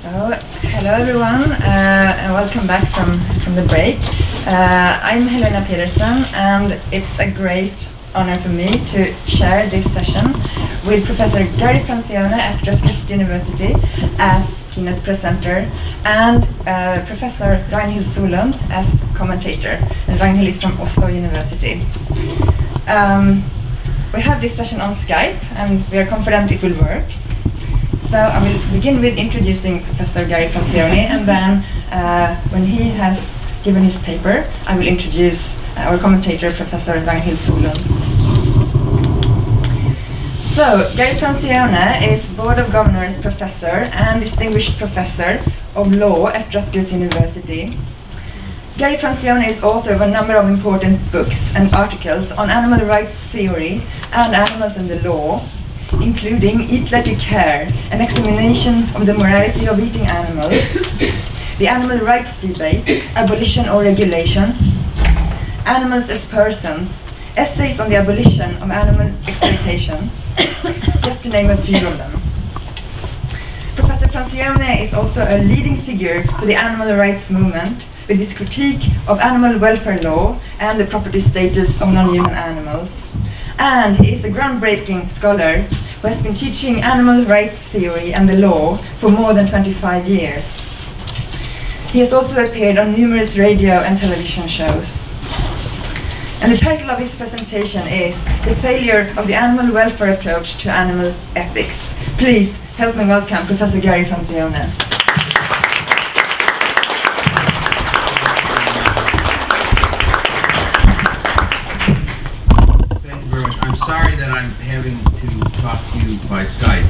Hello everyone, and welcome back from the break. I'm Helena Pedersen, and it's a great honor for me to share this session with Professor Gary Francione at Lund University as keynote presenter, and Professor Ragnhild Solund as commentator. And Ragnhild is from Oslo University. We have this session on Skype, and we are confident it will work. So I will begin with introducing Professor Gary Francione, and then when he has given his paper, I will introduce our commentator, Professor Ragnhild Solund. So, Gary Francione is Board of Governors Professor and Distinguished Professor of Law at Rutgers University. Gary Francione is author of a number of important books and articles on animal rights theory and animals and the law, including Eat Like You Care, an examination of the morality of eating animals, the animal rights debate, abolition or regulation, animals as persons, essays on the abolition of animal exploitation, just to name a few of them. Professor Francione is also a leading figure for the animal rights movement, with his critique of animal welfare law and the property status of non-human animals. And he is a groundbreaking scholar who has been teaching animal rights theory and the law for more than 25 years. He has also appeared on numerous radio and television shows. And the title of his presentation is The Failure of the Animal Welfare Approach to Animal Ethics. Please help me welcome Professor Gary Francione. I'm sorry that I'm having to talk to you by Skype.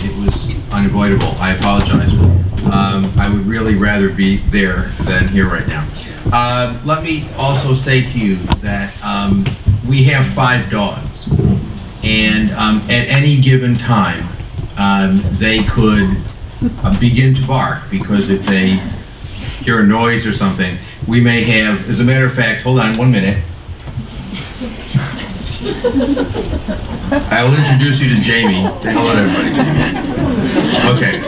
It was unavoidable. I apologize. I would really rather be there than here right now. Let me also say to you that we have 5 dogs, and at any given time they could begin to bark, because if they hear a noise or something, we may have, as a matter of fact, hold on 1 minute. I will introduce you to Jamie. Say hello to everybody, Jamie. Okay,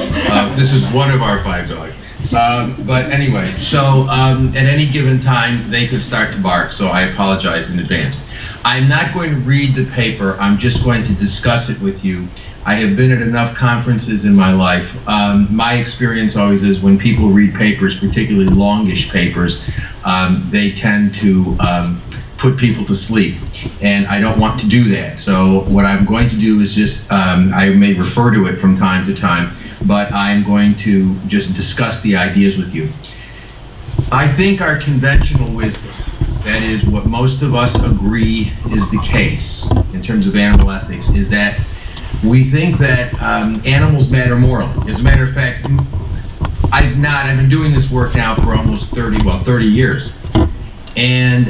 this is one of our 5 dogs. But anyway, so at any given time, they could start to bark, so I apologize in advance. I'm not going to read the paper, I'm just going to discuss it with you. I have been at enough conferences in my life. My experience always is when people read papers, particularly longish papers, they tend to put people to sleep, and I don't want to do that. So what I'm going to do is just, I may refer to it from time to time, but I'm going to just discuss the ideas with you. I think our conventional wisdom, that is what most of us agree is the case in terms of animal ethics, is that we think that animals matter morally. As a matter of fact, I've been doing this work now for almost 30 years. And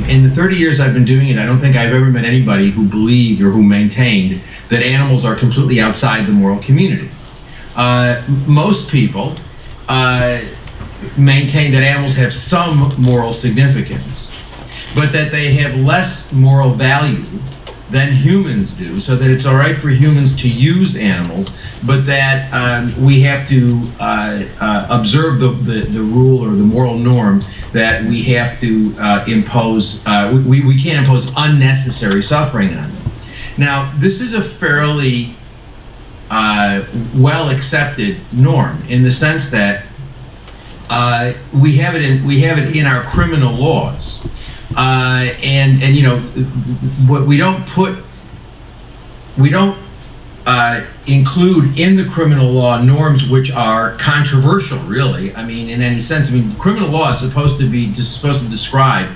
in the 30 years I've been doing it, I don't think I've ever met anybody who believed or who maintained that animals are completely outside the moral community. Most people maintain that animals have some moral significance, but that they have less moral value than humans do, so that it's all right for humans to use animals, but that we have to observe the rule or the moral norm that we have to impose, we can't impose unnecessary suffering on them. Now, this is a fairly well accepted norm, in the sense that we have it in our criminal laws. And you know, what we don't include in the criminal law norms which are controversial, really. I mean, in any sense. I mean, criminal law is supposed to describe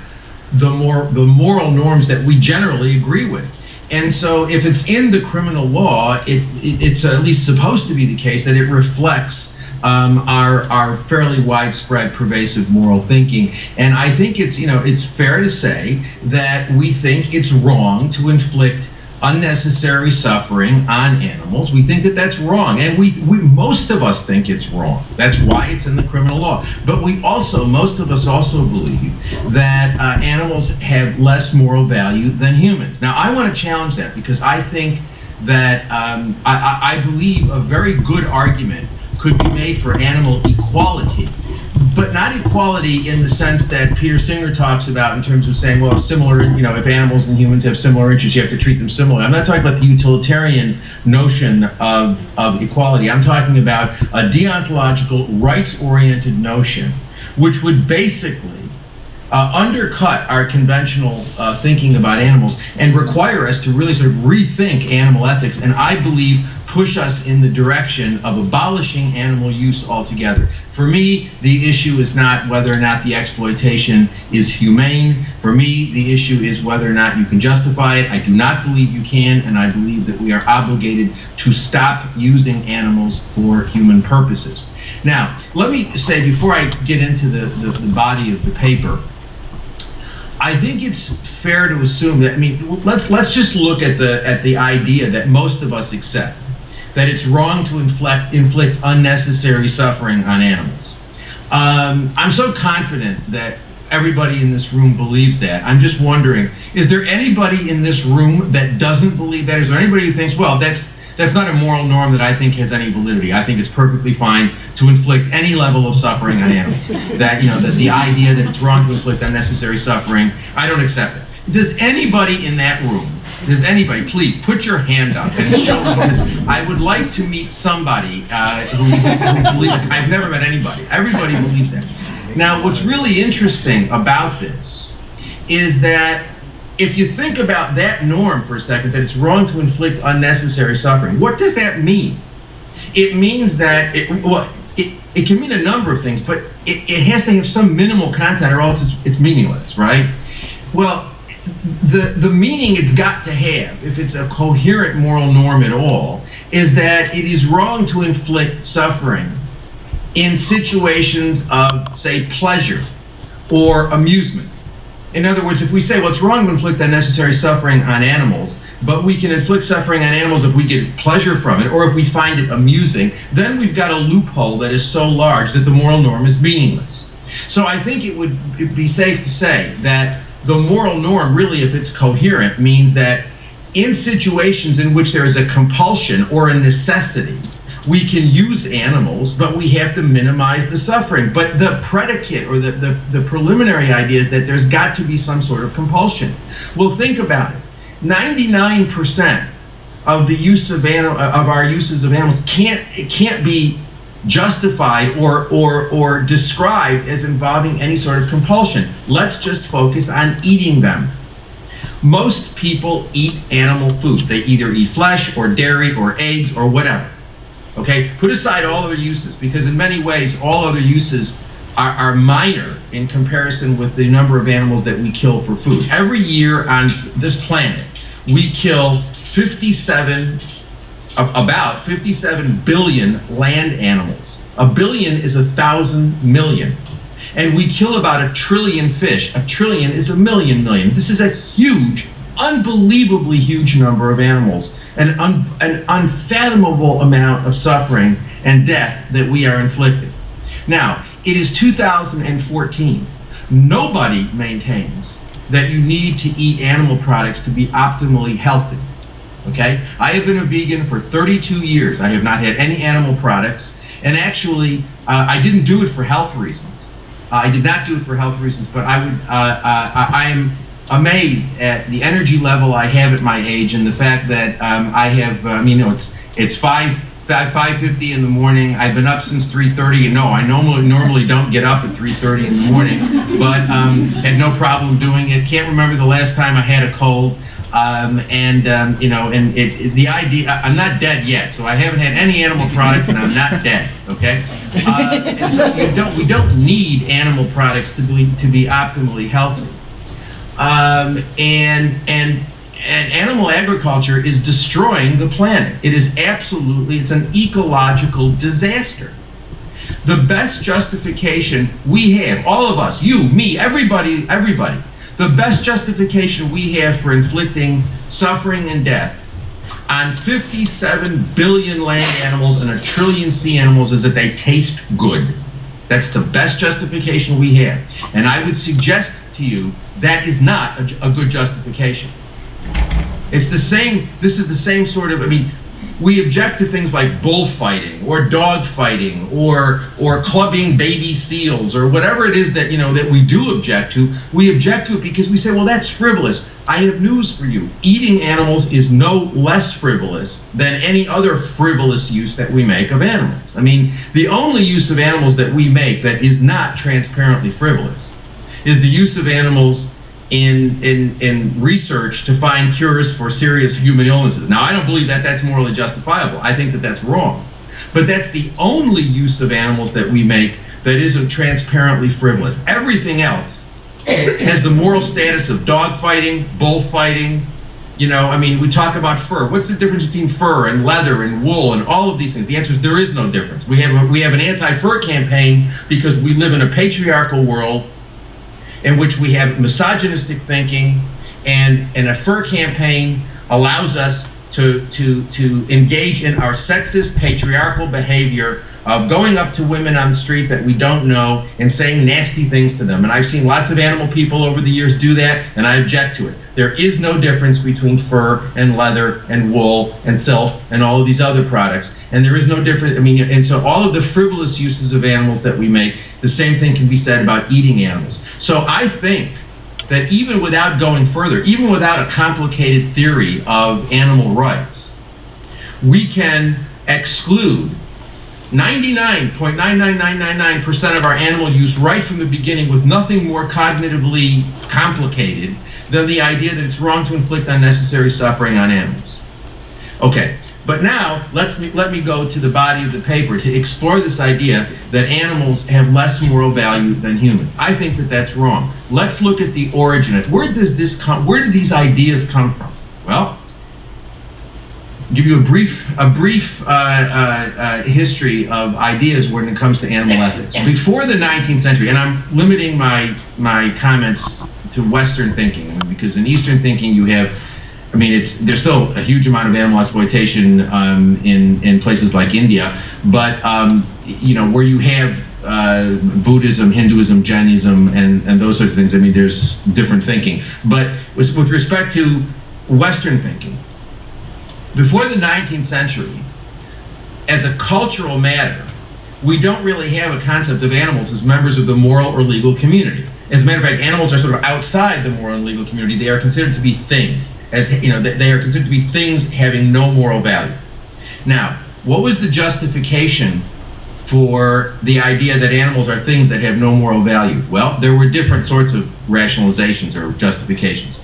the moral norms that we generally agree with. And so, if it's in the criminal law, it's at least supposed to be the case that it reflects our fairly widespread, pervasive moral thinking. And I think it's fair to say that we think it's wrong to inflict unnecessary suffering on animals. We think that that's wrong, and we most of us think it's wrong. That's why it's in the criminal law. But most of us also believe that animals have less moral value than humans. Now, I want to challenge that, because I think that I believe a very good argument could be made for animal equality, but not equality in the sense that Peter Singer talks about in terms of saying, well, similar, if animals and humans have similar interests, you have to treat them similarly. I'm not talking about the utilitarian notion of equality. I'm talking about a deontological, rights-oriented notion, which would basically undercut our conventional thinking about animals and require us to really sort of rethink animal ethics, and I believe push us in the direction of abolishing animal use altogether. For me, the issue is not whether or not the exploitation is humane. For me, the issue is whether or not you can justify it. I do not believe you can, and I believe that we are obligated to stop using animals for human purposes. Now, let me say, before I get into the body of the paper, I think it's fair to assume that, let's just look at the idea that most of us accept, that it's wrong to inflict unnecessary suffering on animals. I'm so confident that everybody in this room believes that. I'm just wondering, is there anybody in this room that doesn't believe that? Is there anybody who thinks, well, that's not a moral norm that I think has any validity. I think it's perfectly fine to inflict any level of suffering on animals. That the idea that it's wrong to inflict unnecessary suffering, I don't accept it. Does anybody in that room, please put your hand up and show me, because I would like to meet somebody who believes. I've never met anybody. Everybody believes that. Now, what's really interesting about this is that if you think about that norm for a second, that it's wrong to inflict unnecessary suffering, what does that mean? It means that, it can mean a number of things, but it has to have some minimal content or else it's meaningless, right? Well, the meaning it's got to have, if it's a coherent moral norm at all, is that it is wrong to inflict suffering in situations of, say, pleasure or amusement. In other words, if we say, well, it's wrong to inflict unnecessary suffering on animals, but we can inflict suffering on animals if we get pleasure from it or if we find it amusing, then we've got a loophole that is so large that the moral norm is meaningless. So I think it'd be safe to say that the moral norm, really, if it's coherent, means that in situations in which there is a compulsion or a necessity, we can use animals, but we have to minimize the suffering. But the predicate or the preliminary idea is that there's got to be some sort of compulsion. Well, think about it. 99% of the use of our uses of animals can't be justified or described as involving any sort of compulsion. Let's just focus on eating them. Most people eat animal foods. They either eat flesh or dairy or eggs or whatever. Okay, put aside all other uses, because in many ways all other uses are minor in comparison with the number of animals that we kill for food. Every year on this planet, we kill about 57 billion land animals. A billion is 1,000 million. And we kill about 1 trillion fish. 1 trillion is 1 million million. This is a huge, unbelievably huge number of animals, an unfathomable amount of suffering and death that we are inflicting. Now, it is 2014. Nobody maintains that you need to eat animal products to be optimally healthy. Okay? I have been a vegan for 32 years. I have not had any animal products, and actually, I didn't do it for health reasons. I did not do it for health reasons, but I am amazed at the energy level I have at my age and the fact that I have, it's 5:50 in the morning. I've been up since 3:30, and no, I normally don't get up at 3:30 in the morning, but had no problem doing it. Can't remember the last time I had a cold, the idea, I'm not dead yet, so I haven't had any animal products, and I'm not dead. Okay, and so we don't need animal products to be optimally healthy. And animal agriculture is destroying the planet. It's an ecological disaster. The best justification we have, all of us, you, me, everybody, the best justification we have for inflicting suffering and death on 57 billion land animals and 1 trillion sea animals is that they taste good. That's the best justification we have. And I would suggest to you that is not a good justification. It's the same, this is the same sort of, We object to things like bullfighting or dog fighting or clubbing baby seals or whatever it is that, that we do object to. We object to it because we say, well, that's frivolous. I have news for you. Eating animals is no less frivolous than any other frivolous use that we make of animals. I mean, the only use of animals that we make that is not transparently frivolous is the use of animals in research to find cures for serious human illnesses. Now, I don't believe that that's morally justifiable. I think that that's wrong. But that's the only use of animals that we make that isn't transparently frivolous. Everything else has the moral status of dog fighting, bullfighting. I mean, we talk about fur. What's the difference between fur and leather and wool and all of these things? The answer is there is no difference. We have an anti-fur campaign because we live in a patriarchal world in which we have misogynistic thinking, and a fur campaign allows us to engage in our sexist, patriarchal behavior of going up to women on the street that we don't know and saying nasty things to them. And I've seen lots of animal people over the years do that, and I object to it. There is no difference between fur and leather and wool and silk and all of these other products. And there is no difference. I mean, and so all of the frivolous uses of animals that we make, the same thing can be said about eating animals. So I think that even without going further, even without a complicated theory of animal rights, we can exclude 99.99999% of our animal use right from the beginning with nothing more cognitively complicated than the idea that it's wrong to inflict unnecessary suffering on animals. Okay, but now let me go to the body of the paper to explore this idea that animals have less moral value than humans. I think that that's wrong. Let's look at the origin. Where does this come? Where do these ideas come from? Well, give you a brief history of ideas when it comes to animal ethics. Before the 19th century, and I'm limiting my comments to Western thinking, because in Eastern thinking you have, I mean, there's still a huge amount of animal exploitation in places like India, but where you have Buddhism, Hinduism, Jainism, and those sorts of things, I mean, there's different thinking. But with respect to Western thinking, before the 19th century, as a cultural matter, we don't really have a concept of animals as members of the moral or legal community. As a matter of fact, animals are sort of outside the moral and legal community. They are considered to be things, they are considered to be things having no moral value. Now, what was the justification for the idea that animals are things that have no moral value? Well, there were different sorts of rationalizations or justifications.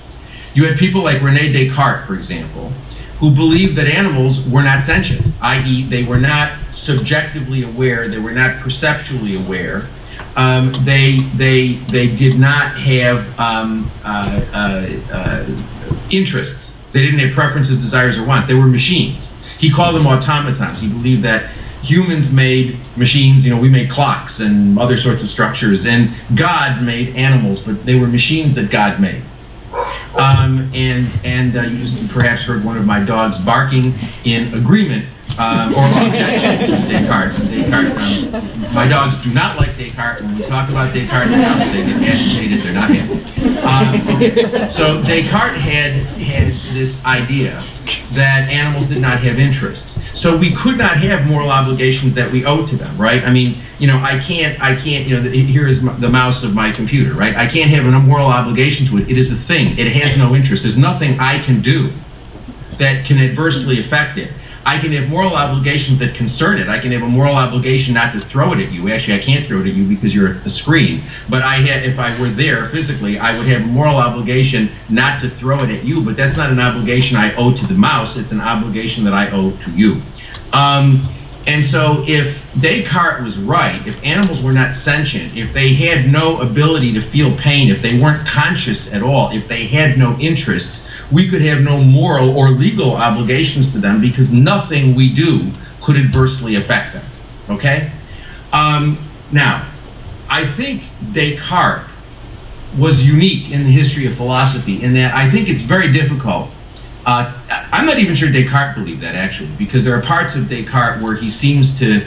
You had people like René Descartes, for example, who believed that animals were not sentient, i.e. they were not subjectively aware, they were not perceptually aware, they did not have interests, they didn't have preferences, desires, or wants, they were machines. He called them automatons. He believed that humans made machines, we made clocks and other sorts of structures, and God made animals, but they were machines that God made. You just perhaps heard one of my dogs barking in agreement or objection to Descartes. My dogs do not like Descartes. When we talk about Descartes, they get agitated. They're not happy. So Descartes had this idea that animals did not have interests. So we could not have moral obligations that we owe to them, right? I mean, I can't, here is the mouse of my computer, right? I can't have a moral obligation to it. It is a thing. It has no interest. There's nothing I can do that can adversely affect it. I can have moral obligations that concern it. I can have a moral obligation not to throw it at you. Actually, I can't throw it at you because you're a screen. But if I were there physically, I would have a moral obligation not to throw it at you. But that's not an obligation I owe to the mouse. It's an obligation that I owe to you. And so if Descartes was right, if animals were not sentient, if they had no ability to feel pain, if they weren't conscious at all, if they had no interests, we could have no moral or legal obligations to them because nothing we do could adversely affect them, okay? Now, I think Descartes was unique in the history of philosophy in that I think it's very difficult. I'm not even sure Descartes believed that actually, because there are parts of Descartes where he seems to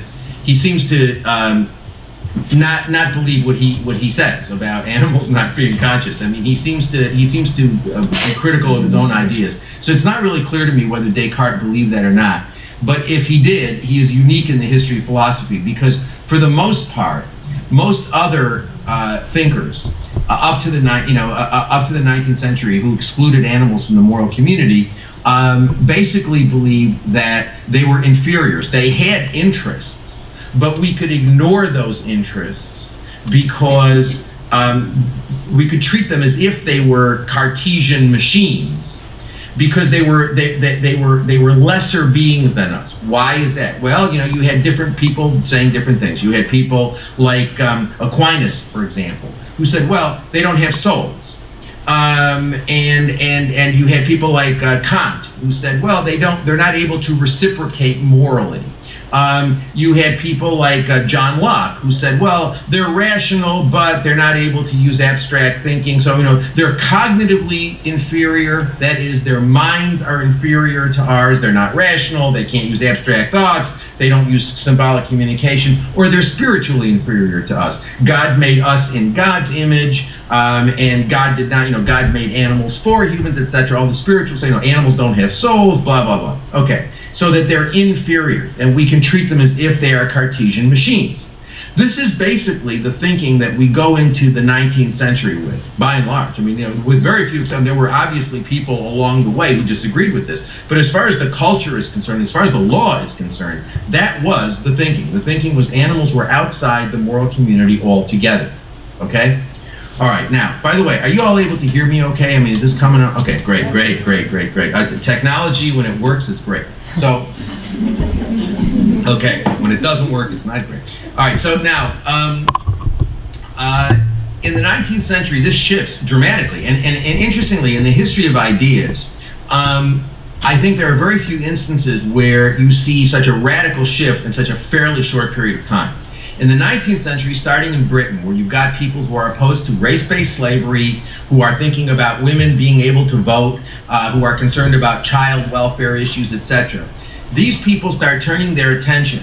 not believe what he says about animals not being conscious. I mean, he seems to be critical of his own ideas. So it's not really clear to me whether Descartes believed that or not. But if he did, he is unique in the history of philosophy, because for the most part, most other thinkers up to the 19th century who excluded animals from the moral community basically believed that they were inferiors. They had interests, but we could ignore those interests because we could treat them as if they were Cartesian machines, because they were lesser beings than us. Why is that? Well, you had different people saying different things. You had people like Aquinas, for example, who said, well, they don't have souls. And you had people like Kant, who said, well, they're not able to reciprocate morally. You had people like John Locke, who said, well, they're rational, but they're not able to use abstract thinking. So, they're cognitively inferior. That is, their minds are inferior to ours. They're not rational. They can't use abstract thoughts. They don't use symbolic communication, or they're spiritually inferior to us. God made us in God's image, and God did not, God made animals for humans, etc. All the spirituals say, animals don't have souls, blah, blah, blah. Okay. So that they're inferiors, and we can treat them as if they are Cartesian machines. This is basically the thinking that we go into the 19th century with, by and large. I mean, with very few exceptions. There were obviously people along the way who disagreed with this, but as far as the culture is concerned, as far as the law is concerned, that was the thinking. The thinking was animals were outside the moral community altogether. Okay? All right, now, by the way, are you all able to hear me okay? I mean, is this coming up? Okay, great. Technology, when it works, is great. So, okay, when it doesn't work, it's not great. All right, so now, in the 19th century, this shifts dramatically. And interestingly, in the history of ideas, I think there are very few instances where you see such a radical shift in such a fairly short period of time. In the 19th century, starting in Britain, where you've got people who are opposed to race-based slavery, who are thinking about women being able to vote, who are concerned about child welfare issues, etc. These people start turning their attention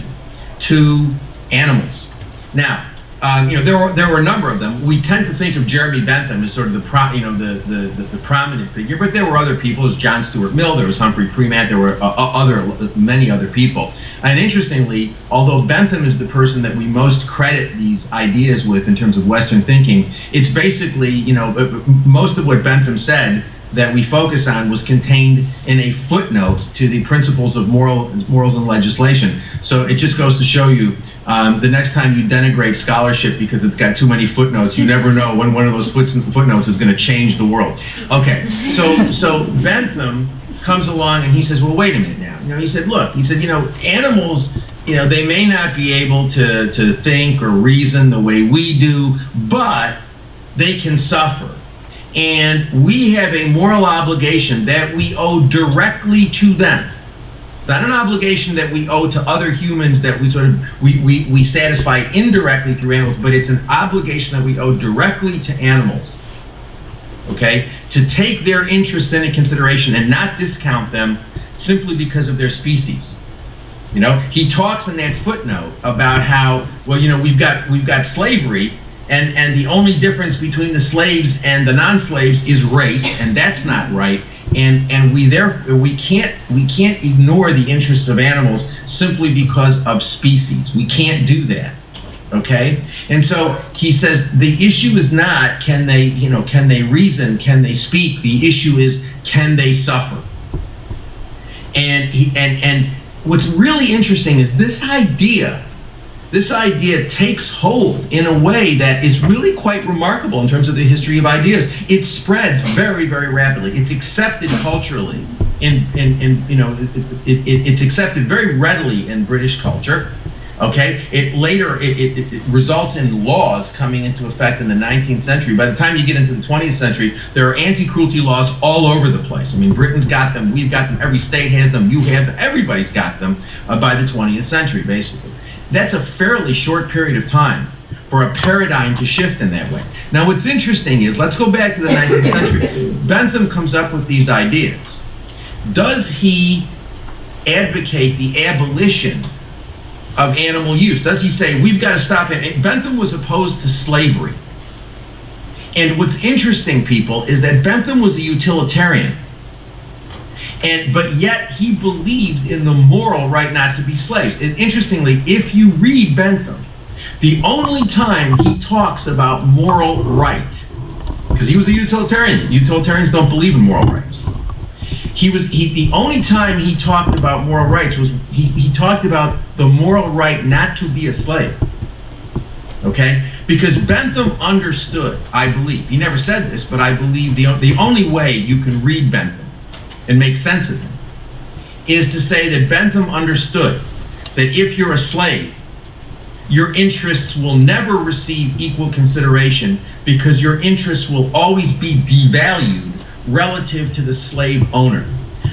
to animals. Now, there were a number of them. We tend to think of Jeremy Bentham as sort of the prominent figure, but there were other people. There was Jon Stewart Mill, there was Humphrey Primat, there were many other people. And interestingly, although Bentham is the person that we most credit these ideas with in terms of Western thinking, it's basically, most of what Bentham said that we focus on was contained in a footnote to the Principles of Morals and Legislation. So it just goes to show you, the next time you denigrate scholarship because it's got too many footnotes, you never know when one of those footnotes is going to change the world. Okay, so Bentham comes along and he says, well, wait a minute now. He said, look, animals, they may not be able to think or reason the way we do, but they can suffer. And we have a moral obligation that we owe directly to them. It's not an obligation that we owe to other humans that we satisfy indirectly through animals, but it's an obligation that we owe directly to animals. Okay? To take their interests into consideration and not discount them simply because of their species. He talks in that footnote about how, well, we've got slavery, and the only difference between the slaves and the non-slaves is race, and that's not right. And we can't ignore the interests of animals simply because of species. We can't do that. Okay? And so he says the issue is not can they reason, can they speak? The issue is, can they suffer? And what's really interesting is this idea takes hold in a way that is really quite remarkable in terms of the history of ideas. It spreads very, very rapidly. It's accepted culturally. It's accepted very readily in British culture. Okay, it results in laws coming into effect in the 19th century. By the time you get into the 20th century, there are anti-cruelty laws all over the place. I mean, Britain's got them, we've got them, every state has them, you have them, everybody's got them by the 20th century, basically. That's a fairly short period of time for a paradigm to shift in that way. Now, what's interesting is, let's go back to the 19th century. Bentham comes up with these ideas. Does he advocate the abolition of animal use? Does he say, we've got to stop it? Bentham was opposed to slavery. And what's interesting, people, is that Bentham was a utilitarian. But yet he believed in the moral right not to be slaves. Interestingly, if you read Bentham, the only time he talks about moral right, because he was a utilitarian. Utilitarians don't believe in moral rights. The only time he talked about moral rights was he talked about the moral right not to be a slave. Okay? Because Bentham understood, I believe, he never said this, but I believe the only way you can read Bentham and make sense of him is to say that Bentham understood that if you're a slave, your interests will never receive equal consideration because your interests will always be devalued relative to the slave owner.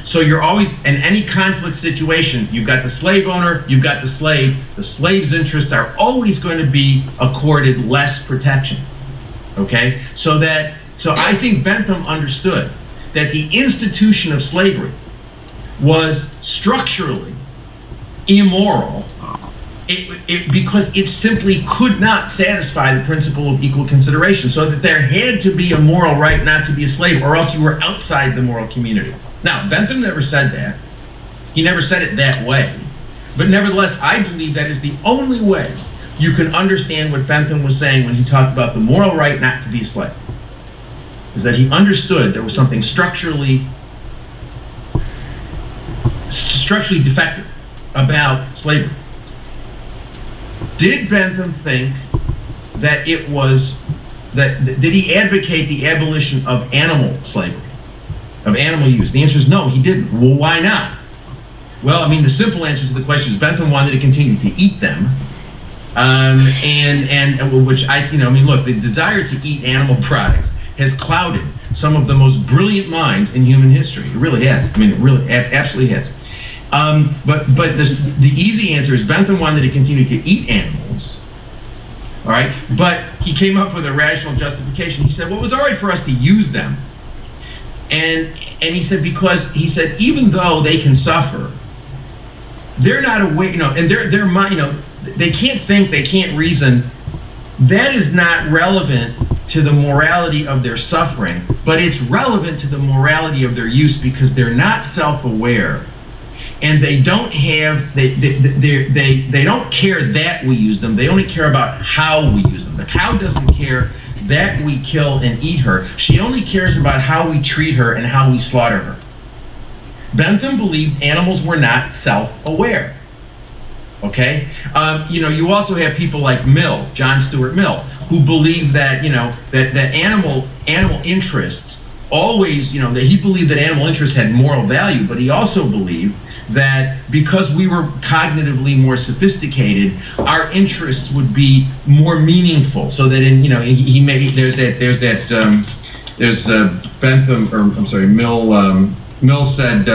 So you're always, in any conflict situation, you've got the slave owner, you've got the slave's interests are always going to be accorded less protection. Okay? So I think Bentham understood that the institution of slavery was structurally immoral because it simply could not satisfy the principle of equal consideration, so that there had to be a moral right not to be a slave, or else you were outside the moral community. Now, Bentham never said that. He never said it that way. But nevertheless, I believe that is the only way you can understand what Bentham was saying when he talked about the moral right not to be a slave. Is that he understood there was something structurally defective about slavery. Did Bentham think that did he advocate the abolition of animal slavery, of animal use? The answer is no, he didn't. Well, why not? Well, I mean, the simple answer to the question is Bentham wanted to continue to eat them. Which look, the desire to eat animal products has clouded some of the most brilliant minds in human history. It really has. I mean, it really absolutely has. But the easy answer is Bentham wanted to continue to eat animals, all right? But he came up with a rational justification. He said, well, it was all right for us to use them. And he said, because he said, even though they can suffer, they're not aware, and their mind, they can't think, they can't reason. That is not relevant to the morality of their suffering, but it's relevant to the morality of their use because they're not self-aware. And they don't have, they don't care that we use them. They only care about how we use them. The cow doesn't care that we kill and eat her. She only cares about how we treat her and how we slaughter her. Bentham believed animals were not self-aware. Okay? You also have people like Mill, Jon Stewart Mill, who believe that, that animal interests always, that he believed that animal interests had moral value, but he also believed that because we were cognitively more sophisticated, our interests would be more meaningful. So that Mill said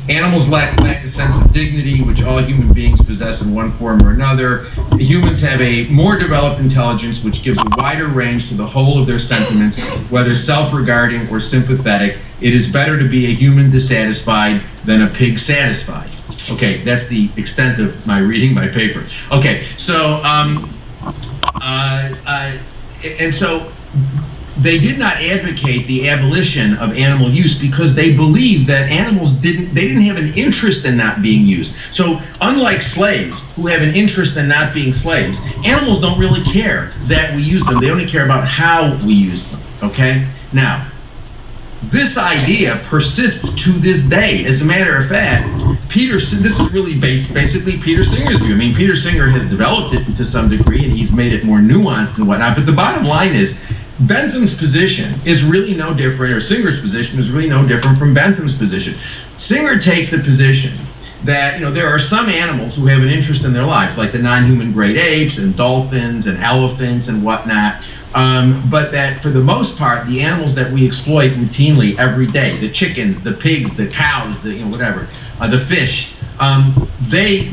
animals lack a sense of dignity, which all human beings possess in one form or another. Humans have a more developed intelligence, which gives a wider range to the whole of their sentiments, whether self-regarding or sympathetic. It is better to be a human dissatisfied than a pig satisfied. Okay, that's the extent of my reading my paper. Okay, so and so they did not advocate the abolition of animal use because they believed that animals didn't have an interest in not being used. So unlike slaves who have an interest in not being slaves, animals don't really care that we use them. They only care about how we use them. Okay? Now, this idea persists to this day. As a matter of fact, this is really basically Peter Singer's view. I mean, Peter Singer has developed it to some degree and he's made it more nuanced and whatnot, but the bottom line is Bentham's position is really no different, or Singer's position is really no different from Bentham's position. Singer takes the position that there are some animals who have an interest in their lives, like the non-human great apes and dolphins and elephants and whatnot, but that for the most part, the animals that we exploit routinely every day, the chickens, the pigs, the cows, the fish,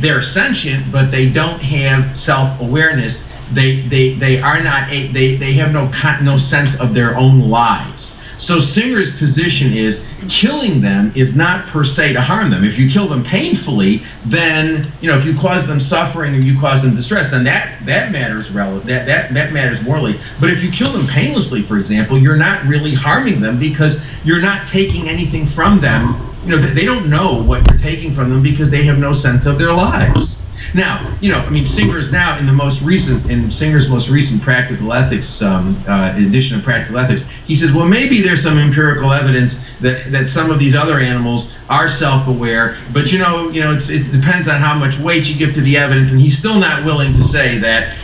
they're sentient, but they don't have self-awareness. They are not they have no sense of their own lives. So Singer's position is killing them is not per se to harm them. If you kill them painfully, then if you cause them suffering or you cause them distress, then that matters that matters morally. But if you kill them painlessly, for example, you're not really harming them because you're not taking anything from them they don't know what you're taking from them because they have no sense of their lives. Now, Singer's now in Singer's most recent Practical Ethics edition of Practical Ethics, he says, well, maybe there's some empirical evidence that some of these other animals are self-aware, but it depends on how much weight you give to the evidence, and he's still not willing to say that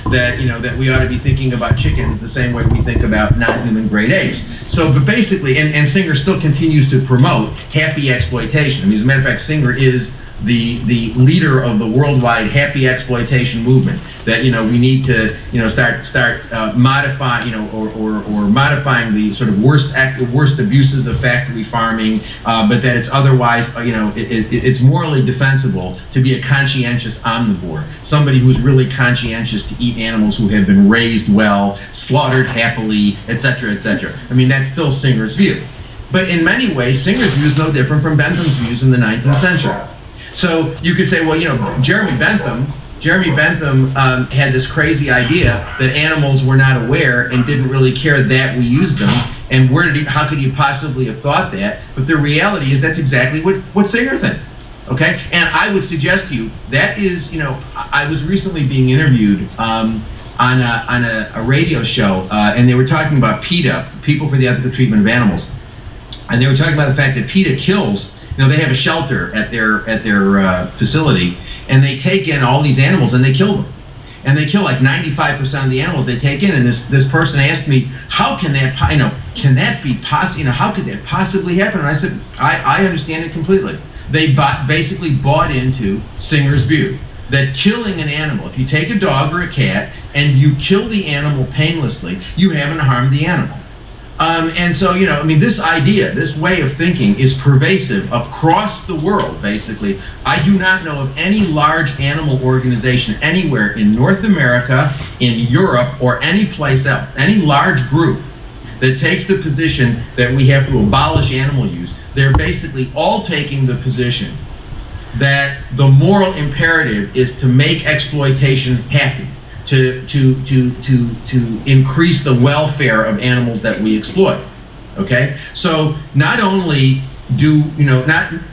we ought to be thinking about chickens the same way we think about non-human great apes. So, but basically, and Singer still continues to promote happy exploitation. I mean, as a matter of fact, Singer is the leader of the worldwide happy exploitation movement, that we need to start modifying or modifying the sort of worst abuses of factory farming, but that it's otherwise it's morally defensible to be a conscientious omnivore, somebody who's really conscientious to eat animals who have been raised well, slaughtered happily, etc., etc. I mean, that's still Singer's view, but in many ways Singer's view is no different from Bentham's views in the 19th century. So you could say, well, Jeremy Bentham had this crazy idea that animals were not aware and didn't really care that we used them, and how could he possibly have thought that? But the reality is that's exactly what Singer thinks. Okay, and I would suggest to you that is, I was recently being interviewed on a radio show, and they were talking about PETA, People for the Ethical Treatment of Animals, and they were talking about the fact that PETA kills. They have a shelter at their facility, and they take in all these animals and they kill them, and they kill like 95% of the animals they take in. And this person asked me, how can that can that be possible? How could that possibly happen? And I said, I understand it completely. They basically bought into Singer's view that killing an animal, if you take a dog or a cat and you kill the animal painlessly, you haven't harmed the animal. And so, this idea, this way of thinking is pervasive across the world, basically. I do not know of any large animal organization anywhere in North America, in Europe, or any place else, any large group that takes the position that we have to abolish animal use. They're basically all taking the position that the moral imperative is to make exploitation happy. To increase the welfare of animals that we exploit. Okay, so not only do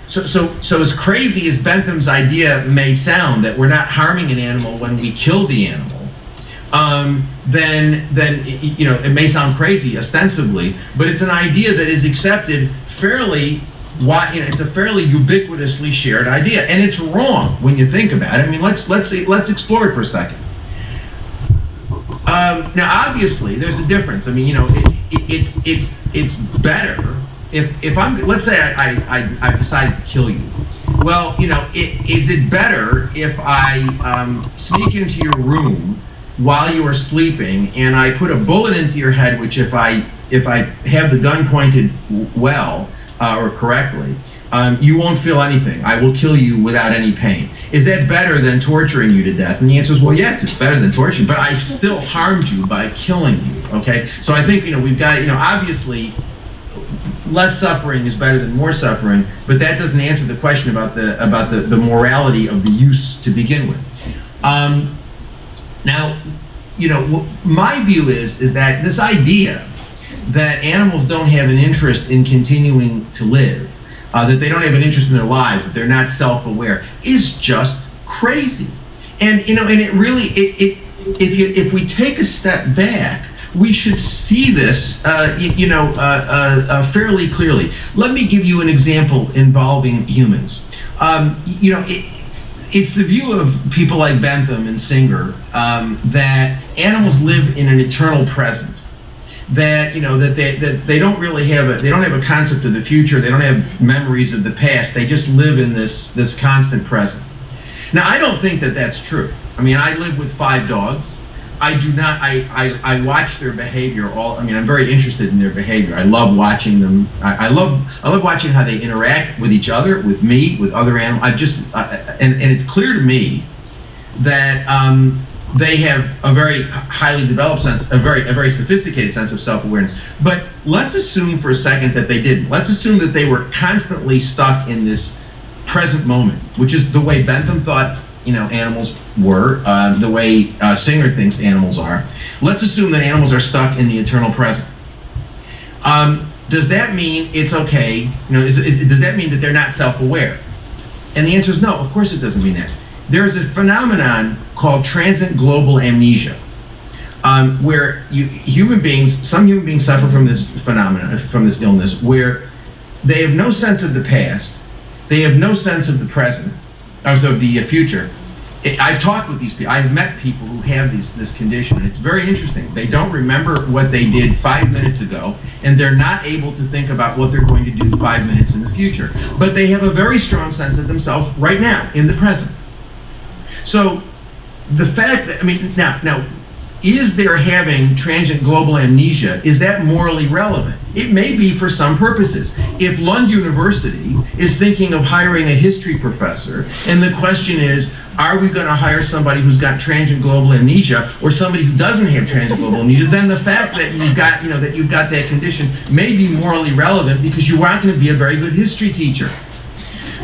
so as crazy as Bentham's idea may sound, that we're not harming an animal when we kill the animal, then it may sound crazy ostensibly, but it's an idea that is accepted fairly. It's a fairly ubiquitously shared idea, and it's wrong when you think about it. I mean, let's explore it for a second. Now, obviously, there's a difference. I mean, it's better if I'm. Let's say I decided to kill you. Well, is it better if I sneak into your room while you are sleeping and I put a bullet into your head, which if I have the gun pointed well or correctly, you won't feel anything. I will kill you without any pain. Is that better than torturing you to death? And the answer is, well, yes, it's better than torturing, but I still harmed you by killing you, okay? So I think, we've got, obviously, less suffering is better than more suffering, but that doesn't answer the question about the morality of the use to begin with. Now, my view is that this idea that animals don't have an interest in continuing to live, that they don't have an interest in their lives, that they're not self-aware, is just crazy. And and it really, if we take a step back, we should see this, fairly clearly. Let me give you an example involving humans. It's the view of people like Bentham and Singer that animals live in an eternal present. That that they don't really have a concept of the future. They don't have memories of the past. They just live in this constant present. Now, I don't think that that's true. I mean, I live with 5 dogs. I do not. I watch their behavior. I'm very interested in their behavior. I love watching them. I love watching how they interact with each other, with me, with other animals. And it's clear to me that they have a very highly developed sense, a very sophisticated sense of self-awareness. But let's assume for a second that they didn't. Let's assume that they were constantly stuck in this present moment, which is the way Bentham thought animals were, the way Singer thinks animals are. Let's assume that animals are stuck in the eternal present. does that mean it's okay? Does that mean that they're not self-aware? And the answer is no, of course it doesn't mean that. There's a phenomenon called transient global amnesia, where some human beings suffer from this phenomenon, from this illness, where they have no sense of the past, they have no sense of the present, or of the future. I've talked with these people. I've met people who have this condition, and it's very interesting. They don't remember what they did 5 minutes ago, and they're not able to think about what they're going to do 5 minutes in the future. But they have a very strong sense of themselves right now, in the present. So the fact that, now, is there having transient global amnesia, is that morally relevant? It may be for some purposes. If Lund University is thinking of hiring a history professor, and the question is, are we going to hire somebody who's got transient global amnesia or somebody who doesn't have transient global amnesia, then the fact that you've got that condition may be morally relevant because you aren't going to be a very good history teacher.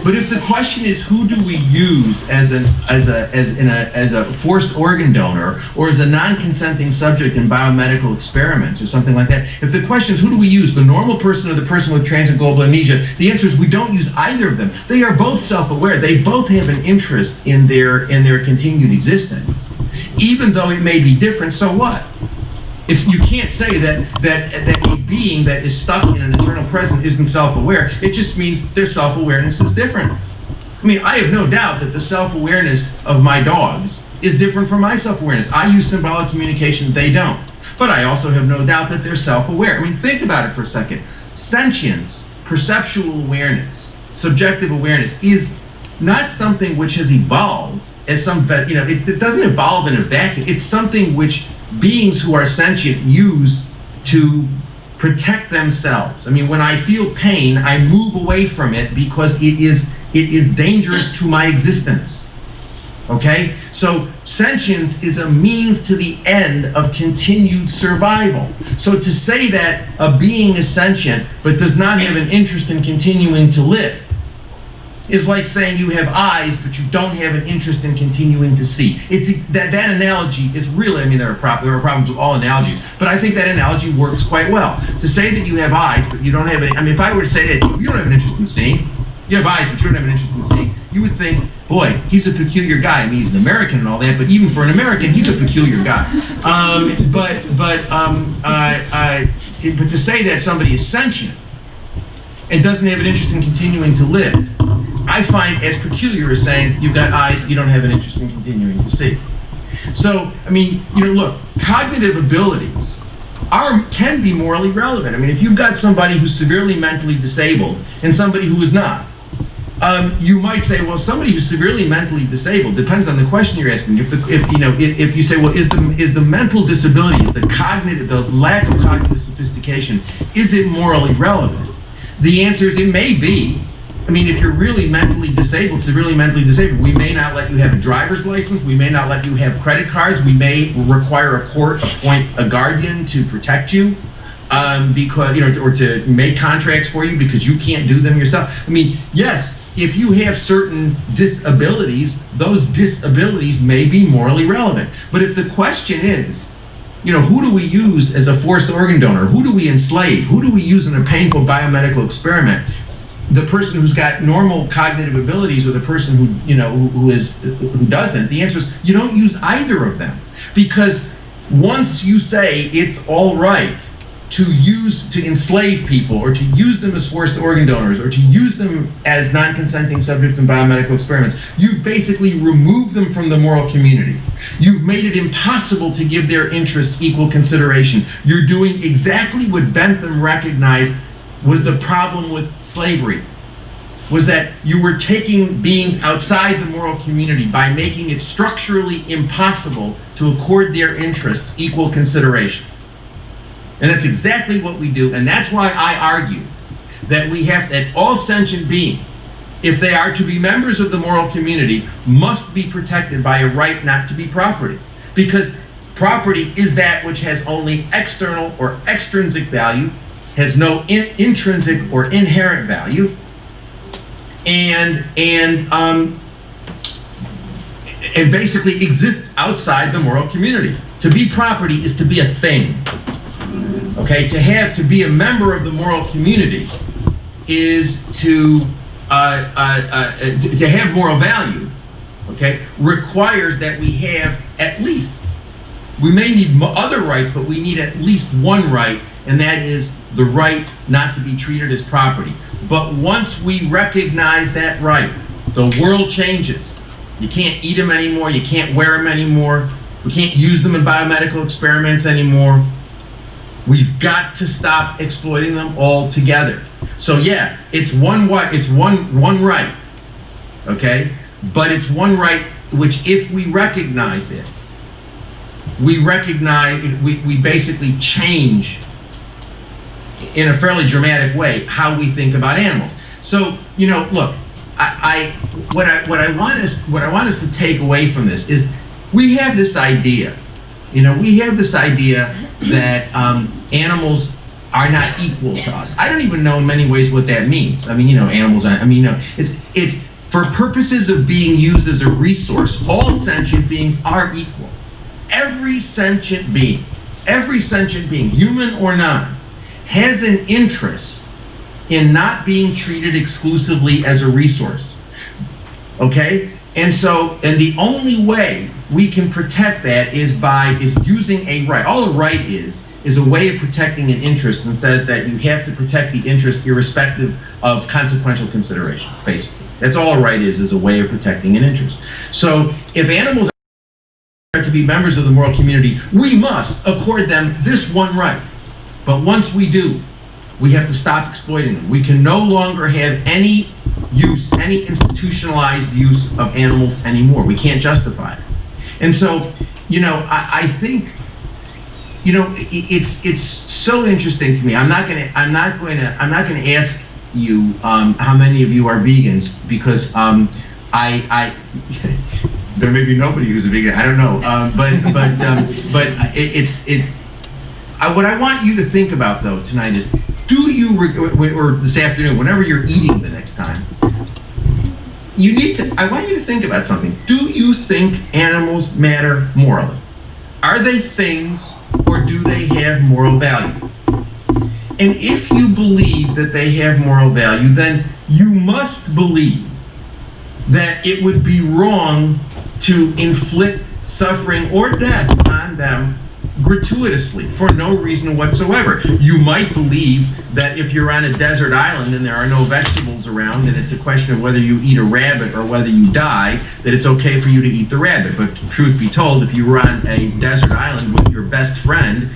But if the question is, who do we use as a forced organ donor or as a non-consenting subject in biomedical experiments or something like that, if the question is, who do we use, the normal person or the person with transient global amnesia, the answer is we don't use either of them. They are both self-aware. They both have an interest in their continued existence, even though it may be different. So what? You can't say that a being that is stuck in an eternal present isn't self-aware. It just means their self-awareness is different. I have no doubt that the self-awareness of my dogs is different from my self-awareness. I use symbolic communication, they don't. But I also have no doubt that they're self-aware. Think about it for a second. Sentience, perceptual awareness, subjective awareness is not something which has evolved as some, it doesn't evolve in a vacuum. It's something which beings who are sentient use to protect themselves. When I feel pain, I move away from it because it is dangerous to my existence. Okay? So sentience is a means to the end of continued survival. So to say that a being is sentient but does not have an interest in continuing to live is like saying you have eyes but you don't have an interest in continuing to see. It's that analogy is really, there are problems with all analogies, but I think that analogy works quite well. To say that you have eyes but you don't have any, if I were to say that you don't have an interest in seeing, you have eyes but you don't have an interest in seeing, you would think, boy, he's a peculiar guy. He's an American and all that, but even for an American, he's a peculiar guy. But to say that somebody is sentient and doesn't have an interest in continuing to live, I find as peculiar as saying you've got eyes, you don't have an interest in continuing to see. So, look, cognitive abilities can be morally relevant. If you've got somebody who's severely mentally disabled and somebody who is not, you might say, well, somebody who's severely mentally disabled, depends on the question you're asking. If you say, well, is the mental disability, is the lack of cognitive sophistication, is it morally relevant? The answer is it may be. If you're really mentally disabled, severely mentally disabled, we may not let you have a driver's license, we may not let you have credit cards, we may require a court appoint a guardian to protect you, because, or to make contracts for you because you can't do them yourself. Yes, if you have certain disabilities, those disabilities may be morally relevant. But if the question is, who do we use as a forced organ donor? Who do we enslave? Who do we use in a painful biomedical experiment? The person who's got normal cognitive abilities or the person who doesn't? The answer is you don't use either of them, because once you say it's all right to enslave people or to use them as forced organ donors or to use them as non-consenting subjects in biomedical experiments, you've basically removed them from the moral community. You've made it impossible to give their interests equal consideration. You're doing exactly what Bentham recognized was the problem with slavery, was that you were taking beings outside the moral community by making it structurally impossible to accord their interests equal consideration. And that's exactly what we do, and that's why I argue that that all sentient beings, if they are to be members of the moral community, must be protected by a right not to be property. Because property is that which has only external or extrinsic value, has no intrinsic or inherent value, and basically exists outside the moral community. To be property is to be a thing. Okay, to be a member of the moral community is to have moral value. Okay, requires that we have at least, we may need other rights, but we need at least one right, and that is the right not to be treated as property. But once we recognize that right, the world changes. You can't eat them anymore, you can't wear them anymore, we can't use them in biomedical experiments anymore. We've got to stop exploiting them altogether. So yeah, it's one right, okay? But it's one right which, if we recognize it, we basically change in a fairly dramatic way how we think about animals. So, you know, look, what I want us to take away from this is we have this idea, that animals are not equal to us. I don't even know in many ways what that means. I mean, you know, animals are, it's for purposes of being used as a resource, all sentient beings are equal. Every sentient being, human or not, has an interest in not being treated exclusively as a resource. Okay? And the only way we can protect that is using a right. All a right is a way of protecting an interest, and says that you have to protect the interest irrespective of consequential considerations, basically. That's all a right is a way of protecting an interest. So if animals are to be members of the moral community, we must accord them this one right. But once we do, we have to stop exploiting them. We can no longer have any institutionalized use of animals anymore. We can't justify it. And so, you know, I think, you know, it's so interesting to me. I'm not going to ask you how many of you are vegans, because I there may be nobody who's a vegan. I don't know, but what I want you to think about though tonight is, do you, or this afternoon, whenever you're eating the next time, I want you to think about something. Do you think animals matter morally? Are they things, or do they have moral value? And if you believe that they have moral value, then you must believe that it would be wrong to inflict suffering or death on them gratuitously for no reason whatsoever. You might believe that if you're on a desert island and there are no vegetables around, and it's a question of whether you eat a rabbit or whether you die, that it's okay for you to eat the rabbit. But truth be told, if you were on a desert island with your best friend,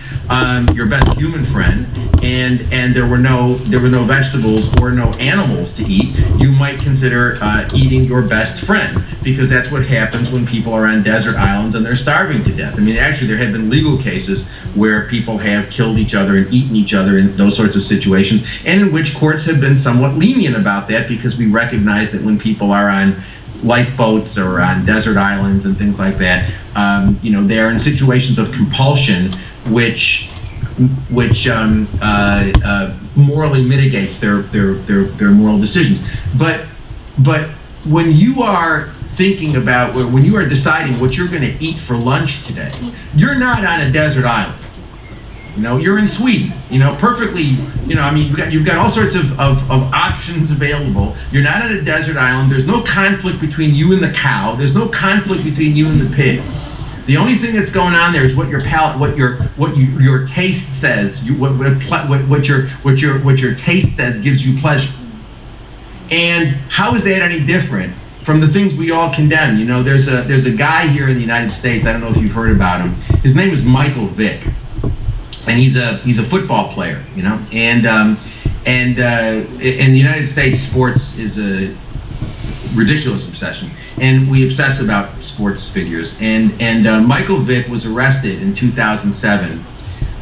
your best human friend, and there were no vegetables or no animals to eat, you might consider eating your best friend, because that's what happens when people are on desert islands and they're starving to death. I mean, actually, there have been legal cases where people have killed each other and eaten each other in those sorts of situations, and in which courts have been somewhat lenient about that, because we recognize that when people are on lifeboats or on desert islands and things like that, you know, they are in situations of compulsion, which morally mitigates their moral decisions. But when you are thinking about, when you are deciding what you're going to eat for lunch today, you're not on a desert island. You know, you're in Sweden. You know, perfectly. You know, I mean, you've got all sorts of options available. You're not on a desert island. There's no conflict between you and the cow. There's no conflict between you and the pig. The only thing that's going on there is what your palate, what your taste says. What your taste says gives you pleasure. And how is that any different from the things we all condemn? You know, there's a guy here in the United States. I don't know if you've heard about him. His name is Michael Vick, and he's a football player. You know, and in the United States, sports is a ridiculous obsession, and we obsess about sports figures. And Michael Vick was arrested in 2007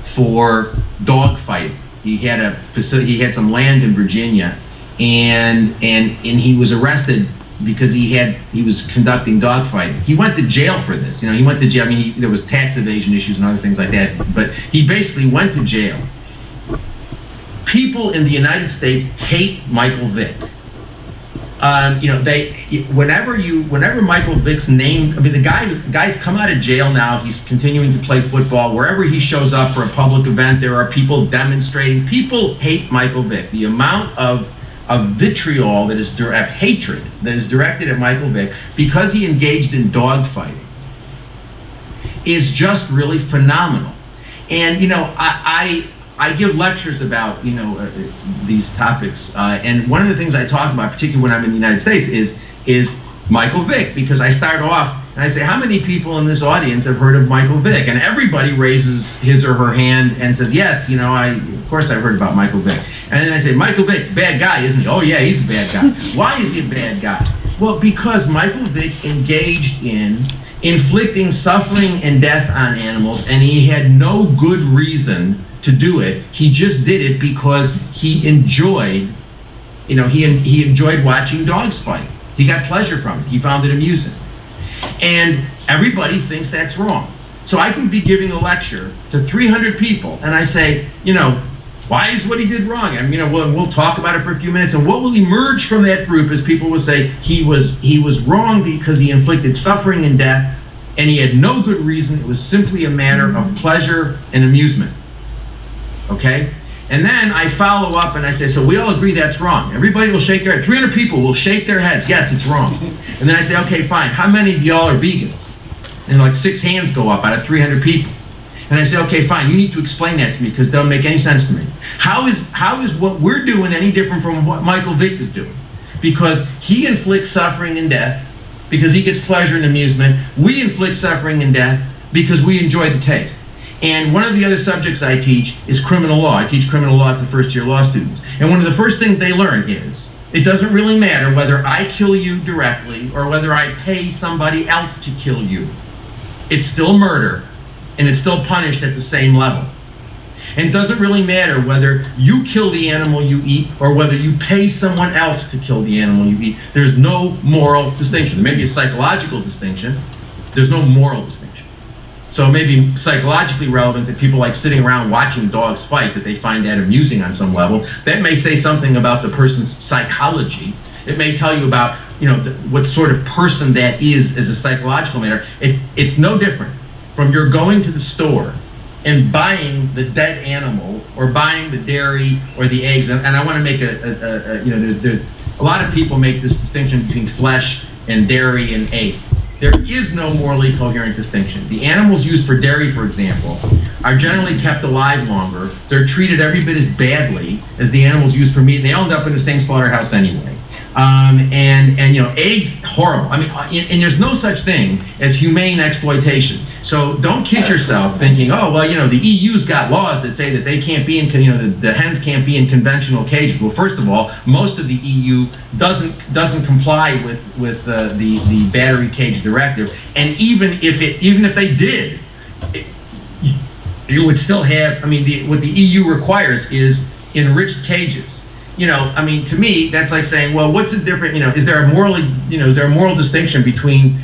for dog fighting. He had some land in Virginia, and he was arrested because he was conducting dog fighting. He went to jail for this. You know, he went to jail. I mean, there was tax evasion issues and other things like that, but he basically went to jail. People in the United States hate Michael Vick. Whenever Michael Vick's name, I mean, the guy's come out of jail now. He's continuing to play football. Wherever he shows up for a public event, there are people demonstrating. People hate Michael Vick. The amount of vitriol that is hatred that is directed at Michael Vick because he engaged in dogfighting is just really phenomenal. And I give lectures about these topics, and one of the things I talk about, particularly when I'm in the United States, is Michael Vick, because I start off and I say, how many people in this audience have heard of Michael Vick? And everybody raises his or her hand and says, yes, of course I've heard about Michael Vick. And then I say, Michael Vick's a bad guy, isn't he? Oh yeah, he's a bad guy. Why is he a bad guy? Well, because Michael Vick engaged in inflicting suffering and death on animals, and he had no good reason to do it. He just did it because he enjoyed, he enjoyed watching dogs fight. He got pleasure from it. He found it amusing. And everybody thinks that's wrong. So I can be giving a lecture to 300 people, and I say, why is what he did wrong? And we'll talk about it for a few minutes, and what will emerge from that group is people will say he was wrong because he inflicted suffering and death, and he had no good reason. It was simply a matter of pleasure and amusement. Okay? And then I follow up and I say, so we all agree that's wrong. Everybody will shake their head. 300 people will shake their heads. Yes, it's wrong. And then I say, okay, fine. How many of y'all are vegans? And like 6 hands go up out of 300 people. And I say, okay, fine. You need to explain that to me because it doesn't make any sense to me. How is what we're doing any different from what Michael Vick is doing? Because he inflicts suffering and death because he gets pleasure and amusement. We inflict suffering and death because we enjoy the taste. And one of the other subjects I teach is criminal law. I teach criminal law to first-year law students. And one of the first things they learn is, it doesn't really matter whether I kill you directly or whether I pay somebody else to kill you. It's still murder, and it's still punished at the same level. And it doesn't really matter whether you kill the animal you eat or whether you pay someone else to kill the animal you eat. There's no moral distinction. There may be a psychological distinction. There's no moral distinction. So it may be psychologically relevant that people like sitting around watching dogs fight, that they find that amusing on some level. That may say something about the person's psychology. It may tell you about, what sort of person that is as a psychological matter. It's no different from your going to the store and buying the dead animal or buying the dairy or the eggs. And I want to make there's a lot of people make this distinction between flesh and dairy and egg. There is no morally coherent distinction. The animals used for dairy, for example, are generally kept alive longer. They're treated every bit as badly as the animals used for meat. They all end up in the same slaughterhouse anyway. Eggs, horrible. And there's no such thing as humane exploitation. So don't kid yourself thinking, the EU's got laws that say that they can't be in, the hens can't be in conventional cages. Well, first of all, most of the EU doesn't comply with the battery cage directive. And even if they did, you would still have. What the EU requires is enriched cages. To me, that's like saying, well, what's the difference? Is there a moral distinction between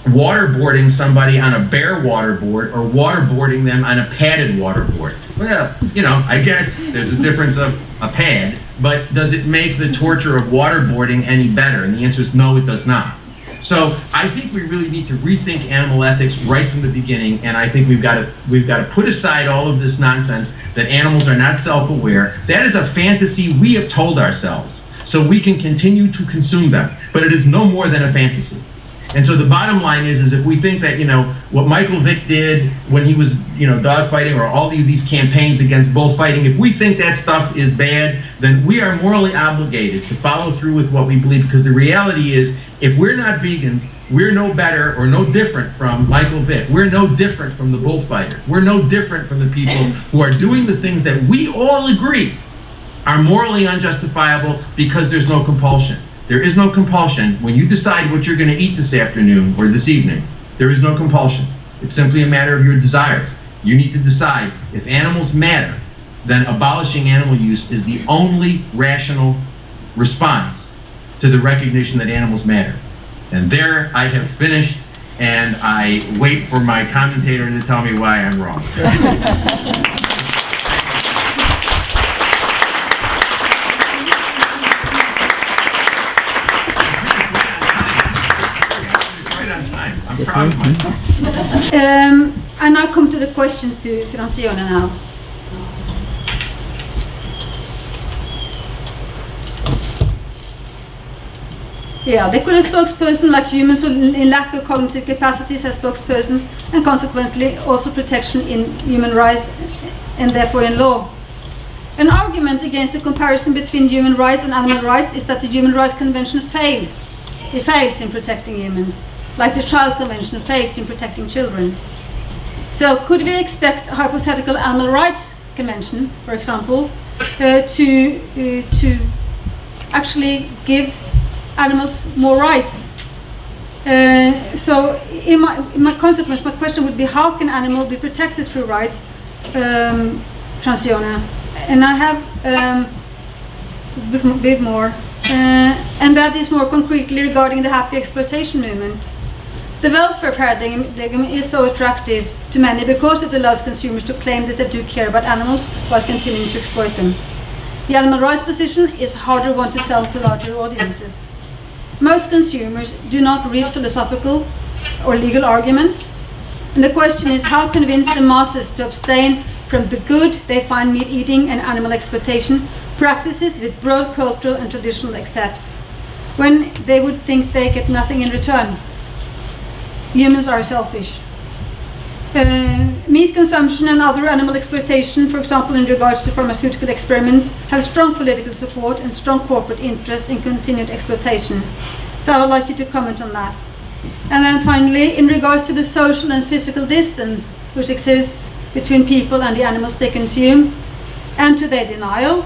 waterboarding somebody on a bare waterboard or waterboarding them on a padded waterboard? Well, I guess there's a difference of a pad, but does it make the torture of waterboarding any better? And the answer is no, it does not. So I think we really need to rethink animal ethics right from the beginning, and I think we've got to put aside all of this nonsense that animals are not self-aware. That is a fantasy we have told ourselves, so we can continue to consume them. But it is no more than a fantasy. And so the bottom line is if we think that what Michael Vick did when he was dogfighting or all of these campaigns against bullfighting, if we think that stuff is bad, then we are morally obligated to follow through with what we believe, because the reality is if we're not vegans, we're no better or no different from Michael Vick. We're no different from the bullfighters. We're no different from the people who are doing the things that we all agree are morally unjustifiable because there's no compulsion. There is no compulsion. When you decide what you're going to eat this afternoon or this evening, there is no compulsion. It's simply a matter of your desires. You need to decide if animals matter, then abolishing animal use is the only rational response to the recognition that animals matter. And there I have finished, and I wait for my commentator to tell me why I'm wrong. I now come to the questions to Francione now. Yeah, they could have spokesperson like humans who in lack of cognitive capacities as spokespersons, and consequently also protection in human rights and therefore in law. An argument against the comparison between human rights and animal rights is that the Human Rights Convention fails in protecting humans, like the Child Convention fails in protecting children. So could we expect a hypothetical animal rights convention, for example, to actually give animals more rights? So in my consequence, my question would be, how can animals be protected through rights, Francione? And I have a bit more, and that is more concretely regarding the happy exploitation movement. The welfare paradigm is so attractive to many because it allows consumers to claim that they do care about animals while continuing to exploit them. The animal rights position is a harder one to sell to larger audiences. Most consumers do not read philosophical or legal arguments, and the question is how convince the masses to abstain from the good they find meat eating and animal exploitation practices with broad cultural and traditional accept, when they would think they get nothing in return. Humans are selfish. Meat consumption and other animal exploitation, for example in regards to pharmaceutical experiments, have strong political support and strong corporate interest in continued exploitation. So I would like you to comment on that. And then finally, in regards to the social and physical distance which exists between people and the animals they consume, and to their denial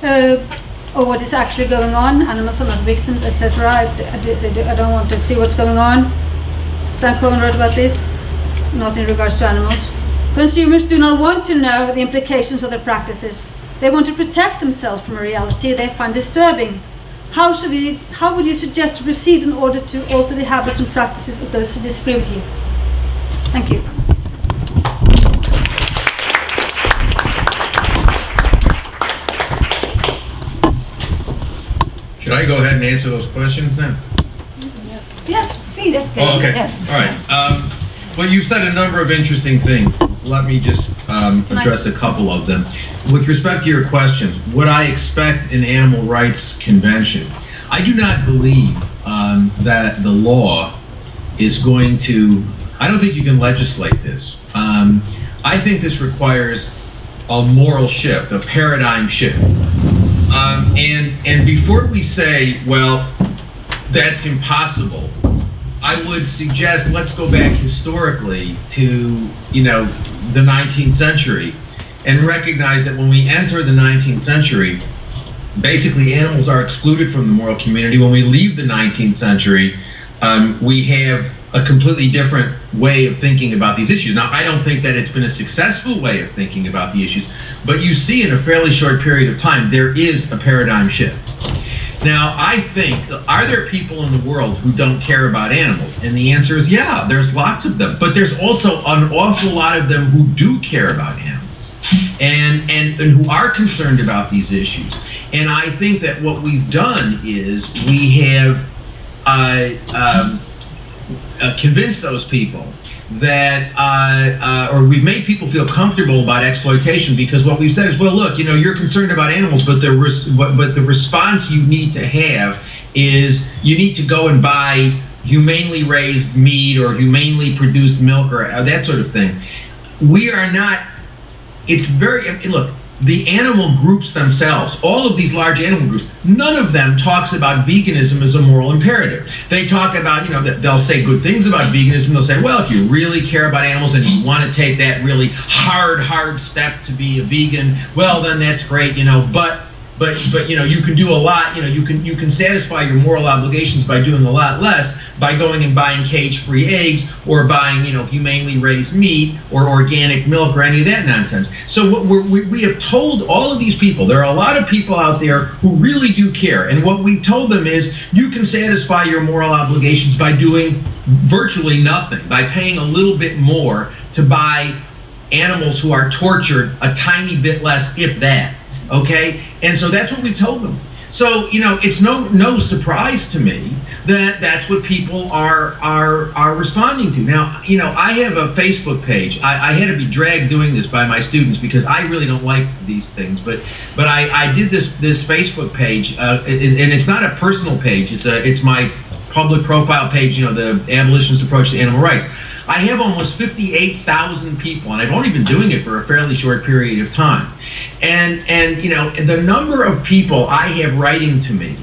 of what is actually going on, animals are not victims, etc. I don't want to see what's going on. Stan Cohen wrote about this, not in regards to animals. Consumers do not want to know the implications of their practices. They want to protect themselves from a reality they find disturbing. How would you suggest to proceed in order to alter the habits and practices of those who disagree with you? Thank you. Should I go ahead and answer those questions now? Yes, please. Oh, okay. All right. Well, you've said a number of interesting things. Let me just address a couple of them. With respect to your questions, what I expect an animal rights convention, I do not believe that the law is going to, I don't think you can legislate this. I think this requires a moral shift, a paradigm shift. And before we say, well, that's impossible, I would suggest let's go back historically to, the 19th century and recognize that when we enter the 19th century, basically animals are excluded from the moral community. When we leave the 19th century, we have a completely different way of thinking about these issues. Now, I don't think that it's been a successful way of thinking about the issues, but you see in a fairly short period of time, there is a paradigm shift. Now, I think, are there people in the world who don't care about animals? And the answer is yeah, there's lots of them. But there's also an awful lot of them who do care about animals and who are concerned about these issues. And I think that what we've done is we have convinced those people that, or we've made people feel comfortable about exploitation, because what we've said is, well, look, you're concerned about animals, but the response you need to have is you need to go and buy humanely raised meat or humanely produced milk or that sort of thing. We are not, it's very, look, the animal groups themselves, all of these large animal groups, none of them talks about veganism as a moral imperative. They talk about, they'll say good things about veganism. They'll say, well, if you really care about animals and you want to take that really hard step to be a vegan, well, then that's great, but you can do a lot, you can satisfy your moral obligations by doing a lot less, by going and buying cage-free eggs or buying, humanely raised meat or organic milk or any of that nonsense. So what we have told all of these people, there are a lot of people out there who really do care, and what we've told them is you can satisfy your moral obligations by doing virtually nothing, by paying a little bit more to buy animals who are tortured a tiny bit less, if that. Okay, and so that's what we've told them. So, you know, it's no surprise to me that that's what people are responding to. Now, you know, I have a Facebook page. I had to be dragged doing this by my students because I really don't like these things. But I did this Facebook page, and it's not a personal page. It's my public profile page. You know, the abolitionist approach to animal rights. I have almost 58,000 people, and I've only been doing it for a fairly short period of time. And you know, the number of people I have writing to me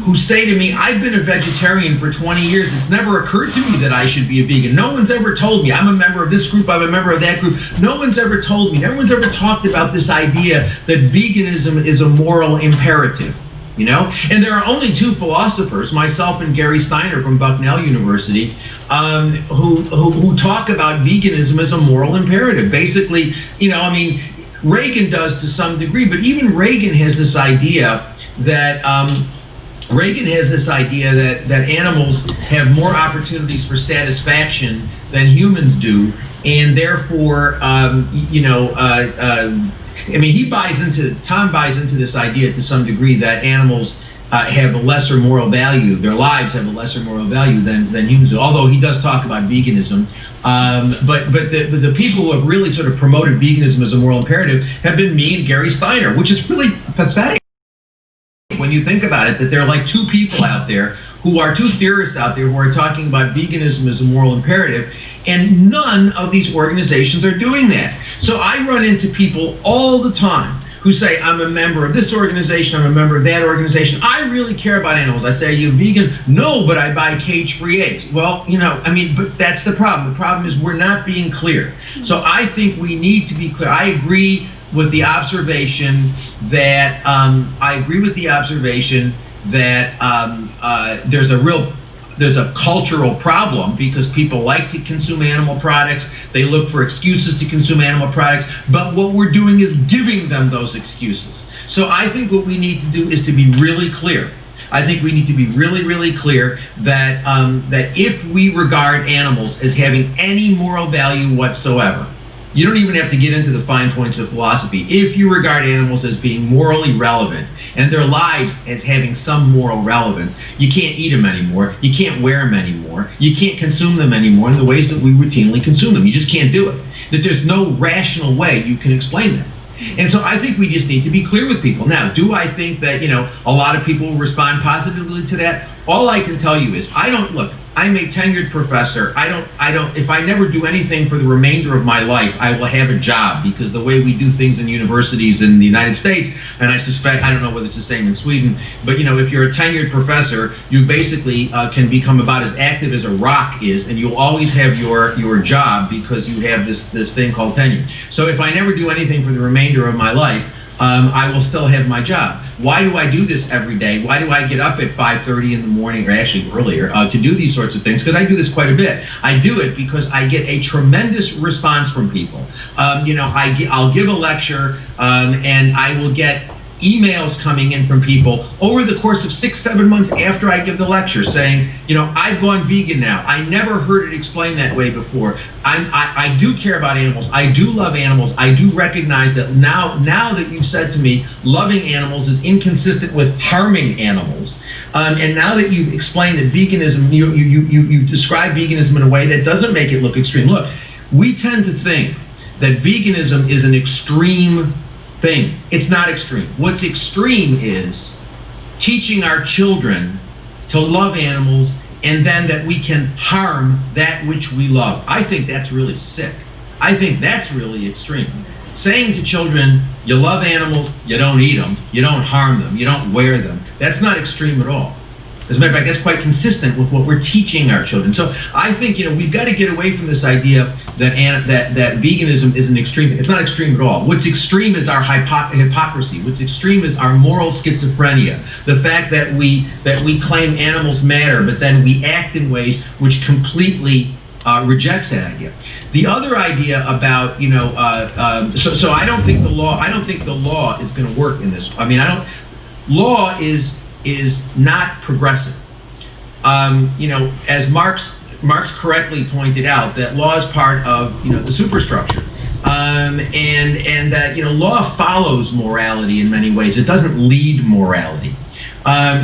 who say to me, I've been a vegetarian for 20 years. It's never occurred to me that I should be a vegan. No one's ever told me. I'm a member of this group. I'm a member of that group. No one's ever told me. No one's ever talked about this idea that veganism is a moral imperative. You know, and there are only two philosophers, myself and Gary Steiner from Bucknell University, who talk about veganism as a moral imperative. Basically, you know, I mean, Reagan does to some degree, but even Reagan has this idea that that animals have more opportunities for satisfaction than humans do, and therefore, you know. I mean, Tom buys into this idea to some degree that animals have a lesser moral value. Their lives have a lesser moral value than humans do. Although he does talk about veganism, but the people who have really sort of promoted veganism as a moral imperative have been me and Gary Steiner, which is really pathetic when you think about it. That there are like two people out there who are two theorists out there who are talking about veganism as a moral imperative, and none of these organizations are doing that. So I run into people all the time who say, I'm a member of this organization, I'm a member of that organization, I really care about animals. I say, are you vegan? No, but I buy cage-free eggs. Well, you know, I mean, but that's the problem. The problem is we're not being clear. So I think we need to be clear. I agree with the observation that there's a cultural problem because people like to consume animal products. They look for excuses to consume animal products, but what we're doing is giving them those excuses. So I think what we need to do is to be really clear. I think we need to be really, really clear that that if we regard animals as having any moral value whatsoever, you don't even have to get into the fine points of philosophy. If you regard animals as being morally relevant and their lives as having some moral relevance, you can't eat them anymore. You can't wear them anymore. You can't consume them anymore in the ways that we routinely consume them. You just can't do it. That there's no rational way you can explain that. And so I think we just need to be clear with people. Now, do I think that, you know, a lot of people will respond positively to that? All I can tell you is I'm a tenured professor. If I never do anything for the remainder of my life, I will have a job, because the way we do things in universities in the United States, and I suspect, I don't know whether it's the same in Sweden, but you know, if you're a tenured professor, you basically can become about as active as a rock is, and you'll always have your job because you have this thing called tenure. So if I never do anything for the remainder of my life, I will still have my job. Why do I do this every day? Why do I get up at 5:30 in the morning, or actually earlier, to do these sorts of things? Because I do this quite a bit. I do it because I get a tremendous response from people. You know, I'll give a lecture, and I will get emails coming in from people over the course of 6-7 months after I give the lecture saying, you know, I've gone vegan now. I never heard it explained that way before. I do care about animals. I do love animals. I do recognize that now that you've said to me, loving animals is inconsistent with harming animals. And now that you've explained that veganism, you describe veganism in a way that doesn't make it look extreme. Look, we tend to think that veganism is an extreme thing. It's not extreme. What's extreme is teaching our children to love animals, and then that we can harm that which we love. I think that's really sick. I think that's really extreme. Saying to children, you love animals, you don't eat them, you don't harm them, you don't wear them, that's not extreme at all. As a matter of fact, that's quite consistent with what we're teaching our children. So I think, you know, we've got to get away from this idea that veganism is an extreme. It's not extreme at all. What's extreme is our hypocrisy. What's extreme is our moral schizophrenia. The fact that we claim animals matter, but then we act in ways which completely rejects that idea. The other idea about, you know, so I don't think the law is going to work in this. I mean, law is not progressive. You know, as Marx correctly pointed out, that law is part of, you know, the superstructure, and that, you know, law follows morality in many ways. It doesn't lead morality.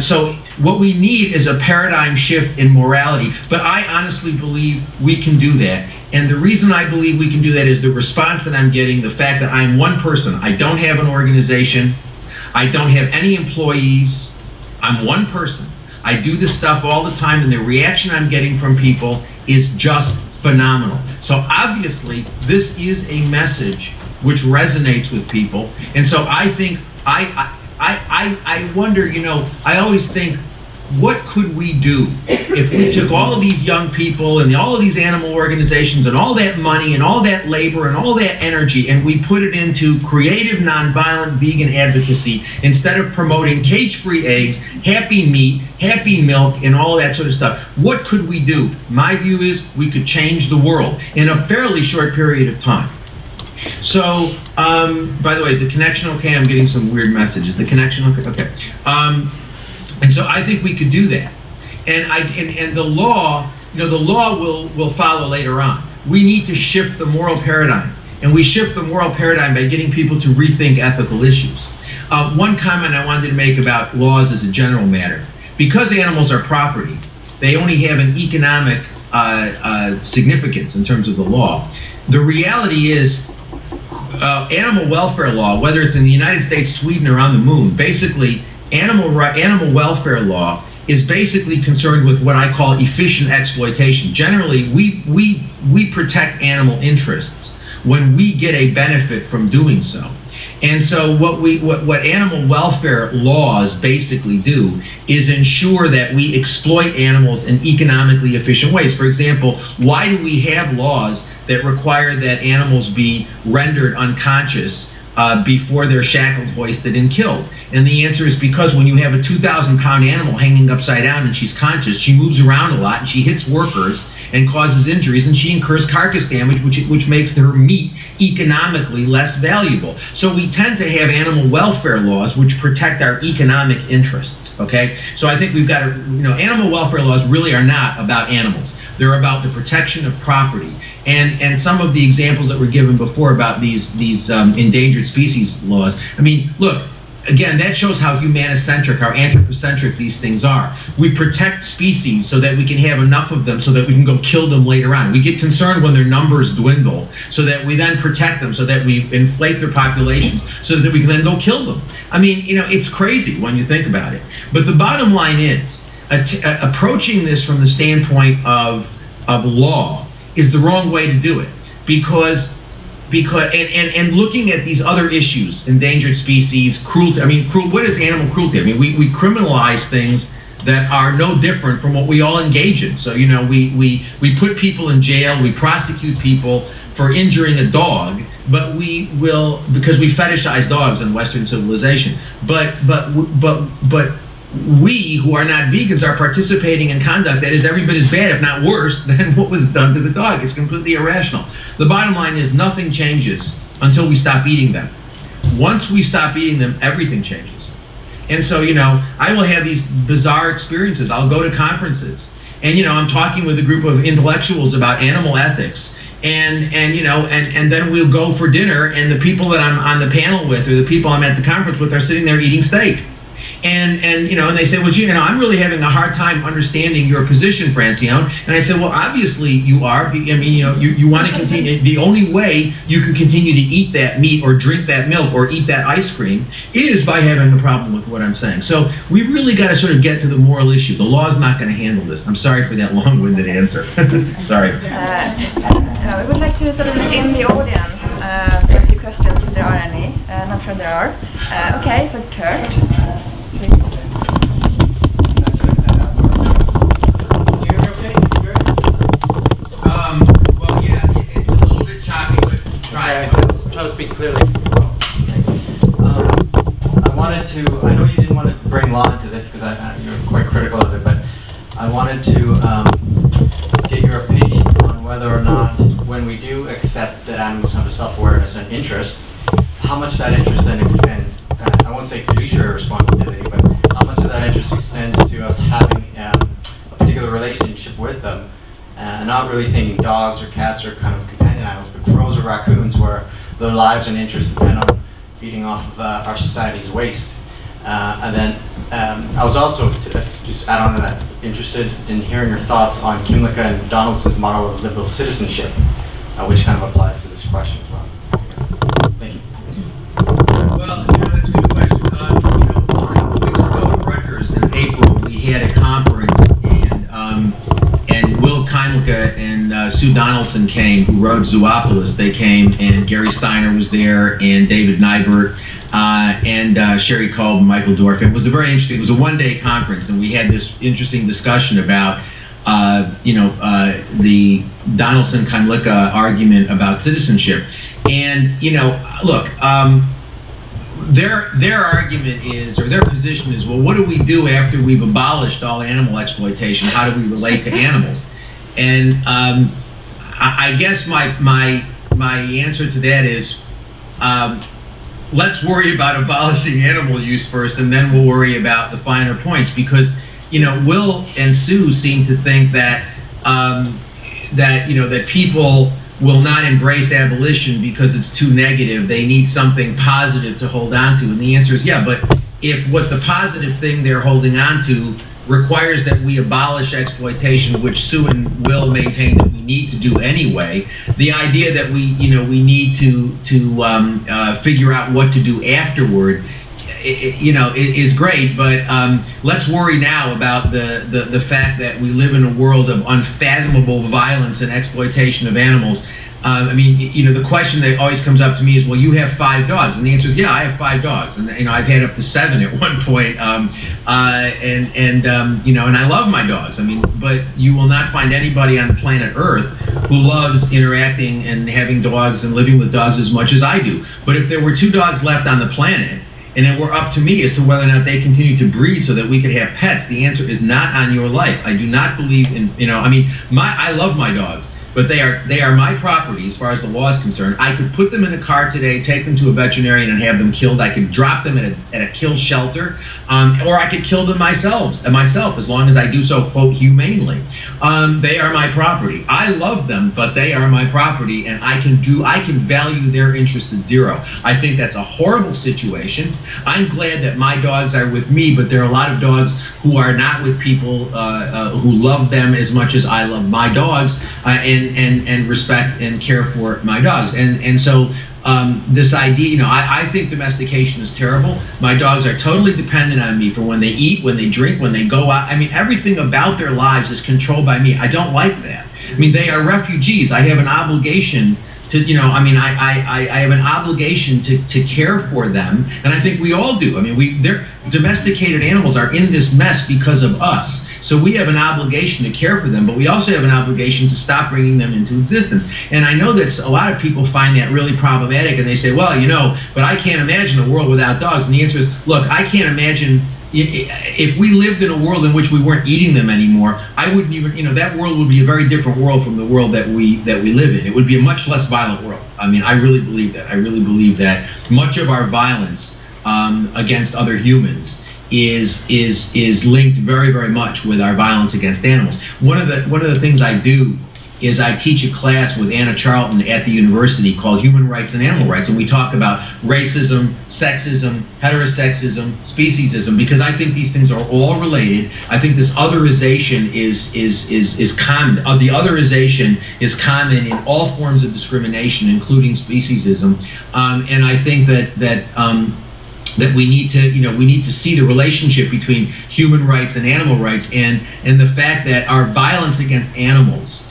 So what we need is a paradigm shift in morality, but I honestly believe we can do that. And the reason I believe we can do that is the response that I'm getting, the fact that I'm one person. I don't have an organization. I don't have any employees. I'm one person. I do this stuff all the time, and the reaction I'm getting from people is just phenomenal. So obviously, this is a message which resonates with people. And so I think, I wonder, you know, I always think, what could we do if we took all of these young people and all of these animal organizations and all that money and all that labor and all that energy, and we put it into creative, nonviolent vegan advocacy instead of promoting cage-free eggs, happy meat, happy milk, and all that sort of stuff? What could we do? My view is we could change the world in a fairly short period of time. So, by the way, is the connection okay? I'm getting some weird messages. The connection okay? Okay. And so I think we could do that. And the law, you know, the law will follow later on. We need to shift the moral paradigm. And we shift the moral paradigm by getting people to rethink ethical issues. One comment I wanted to make about laws as a general matter. Because animals are property, they only have an economic significance in terms of the law. The reality is, animal welfare law, whether it's in the United States, Sweden, or on the moon, basically animal welfare law is basically concerned with what I call efficient exploitation. Generally, we protect animal interests when we get a benefit from doing so. And so what animal welfare laws basically do is ensure that we exploit animals in economically efficient ways. For example, why do we have laws that require that animals be rendered unconscious before they're shackled, hoisted, and killed? And the answer is because when you have a 2,000-pound animal hanging upside down and she's conscious, she moves around a lot and she hits workers and causes injuries, and she incurs carcass damage, which makes her meat economically less valuable. So we tend to have animal welfare laws which protect our economic interests, okay? So I think we've got to, you know, animal welfare laws really are not about animals. They're about the protection of property. And some of the examples that were given before about these endangered species laws, I mean, look, again, that shows how humanocentric, how anthropocentric these things are. We protect species so that we can have enough of them so that we can go kill them later on. We get concerned when their numbers dwindle so that we then protect them, so that we inflate their populations so that we can then go kill them. I mean, you know, it's crazy when you think about it. But the bottom line is, approaching this from the standpoint of law is the wrong way to do it, because looking at these other issues, endangered species, cruelty. I mean, what is animal cruelty? I mean, we criminalize things that are no different from what we all engage in. So, you know, we put people in jail, we prosecute people for injuring a dog, but we will, because we fetishize dogs in Western civilization. But we who are not vegans are participating in conduct that is every bit as bad, if not worse, than what was done to the dog. It's completely irrational. The bottom line is nothing changes until we stop eating them. Once we stop eating them, everything changes. And so, you know, I will have these bizarre experiences. I'll go to conferences and, you know, I'm talking with a group of intellectuals about animal ethics. And you know, and then we'll go for dinner, and the people that I'm on the panel with or the people I'm at the conference with are sitting there eating steak. And you know, and they say, well, gee, you know, I'm really having a hard time understanding your position, Francione. And I said, well, obviously you are. I mean, you know, you want to continue. The only way you can continue to eat that meat or drink that milk or eat that ice cream is by having a problem with what I'm saying. So we really got to sort of get to the moral issue. The law's not going to handle this. I'm sorry for that long-winded answer. Sorry. We would like to sort of look in the audience for a few questions, if there are any. Not sure there are. Okay, so Kurt, please. Well, yeah, it's a little bit choppy, but try it. Let's try to speak clearly. Thanks. I know you didn't want to bring law into this because you're quite critical of it, but I wanted to get your opinion on whether or not, when we do accept that animals have a self-awareness and interest, how much that interest then extends, I won't say fiduciary responsibility, but how much of that interest extends to us having a particular relationship with them, and not really thinking dogs or cats are kind of companion animals, but crows or raccoons, where their lives and interests depend on feeding off of our society's waste. And then I was also, to just add on to that, interested in hearing your thoughts on Kimlicka and Donaldson's model of liberal citizenship, which kind of applies to this question as well. Thank you. Well, that's a good question. A couple of weeks ago at Rutgers in April, we had a conference, and Will Kimlicka and Sue Donaldson came, who wrote Zoopolis. They came, and Gary Steiner was there, and David Nybert, and Sherry Kolb and Michael Dorf. It was a very interesting, it was a one-day conference, and we had this interesting discussion about, the Donaldson-Kimlicka argument about citizenship. And, look, their argument is, or their position is, well, what do we do after we've abolished all animal exploitation? How do we relate to animals? And I guess my answer to that is, let's worry about abolishing animal use first, and then we'll worry about the finer points. Because Will and Sue seem to think that that people will not embrace abolition because it's too negative. They need something positive to hold on to. And the answer is, yeah, but if what the positive thing they're holding on to requires that we abolish exploitation, which Sue and Will maintain that we need to do anyway, the idea that we need to figure out what to do afterward, is great. But let's worry now about the fact that we live in a world of unfathomable violence and exploitation of animals. The question that always comes up to me is, well, you have 5 dogs, and the answer is, yeah, I have 5 dogs, and I've had up to 7 at one point, and I love my dogs. But you will not find anybody on the planet Earth who loves interacting and having dogs and living with dogs as much as I do. But if there were 2 dogs left on the planet, and it were up to me as to whether or not they continue to breed so that we could have pets, the answer is not on your life. I do not believe in, I love my dogs, but they are my property as far as the law is concerned. I could put them in a car today, take them to a veterinarian and have them killed. I could drop them at a kill shelter, or I could kill them myself, as long as I do so, quote, humanely. They are my property. I love them, but they are my property, and I can value their interests at 0. I think that's a horrible situation. I'm glad that my dogs are with me, but there are a lot of dogs who are not with people who love them as much as I love my dogs, and respect and care for my dogs. And so this idea, I think domestication is terrible. My dogs are totally dependent on me for when they eat, when they drink, when they go out. Everything about their lives is controlled by me. I don't like that. They are refugees. I have an obligation to, I have an obligation to care for them, and I think we all do. They're domesticated animals are in this mess because of us. So we have an obligation to care for them, but we also have an obligation to stop bringing them into existence. And I know that a lot of people find that really problematic, and they say, well, but I can't imagine a world without dogs. And the answer is, look, I can't imagine. If we lived in a world in which we weren't eating them anymore, I wouldn't even, that world would be a very different world from the world that we live in. It would be a much less violent world. I really believe that. I really believe that much of our violence against other humans is linked very, very much with our violence against animals. One of the things I do is I teach a class with Anna Charlton at the university called Human Rights and Animal Rights, and we talk about racism, sexism, heterosexism, speciesism, because I think these things are all related. I think this otherization is common. The otherization is common in all forms of discrimination, including speciesism, and I think that we need to see the relationship between human rights and animal rights, and the fact that our violence against animals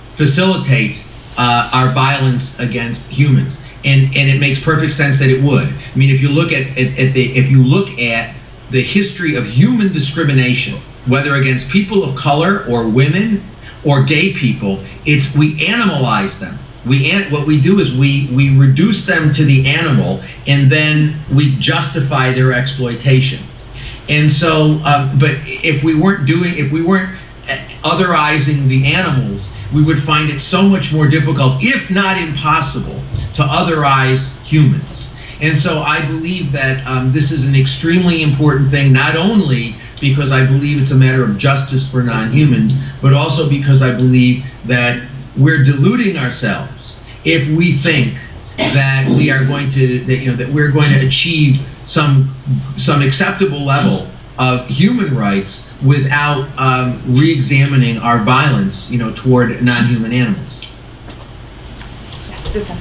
facilitates our violence against humans, and it makes perfect sense that it would. If you look at the history of human discrimination, whether against people of color or women or gay people, we animalize them. What we do is we reduce them to the animal, and then we justify their exploitation. And so, but if we weren't otherizing the animals, we would find it so much more difficult, if not impossible, to otherize humans. And so I believe that this is an extremely important thing, not only because I believe it's a matter of justice for non-humans, but also because I believe that we're deluding ourselves if we think that we're going to achieve some acceptable level of human rights without re-examining our violence, toward non-human animals. Yes, Susan.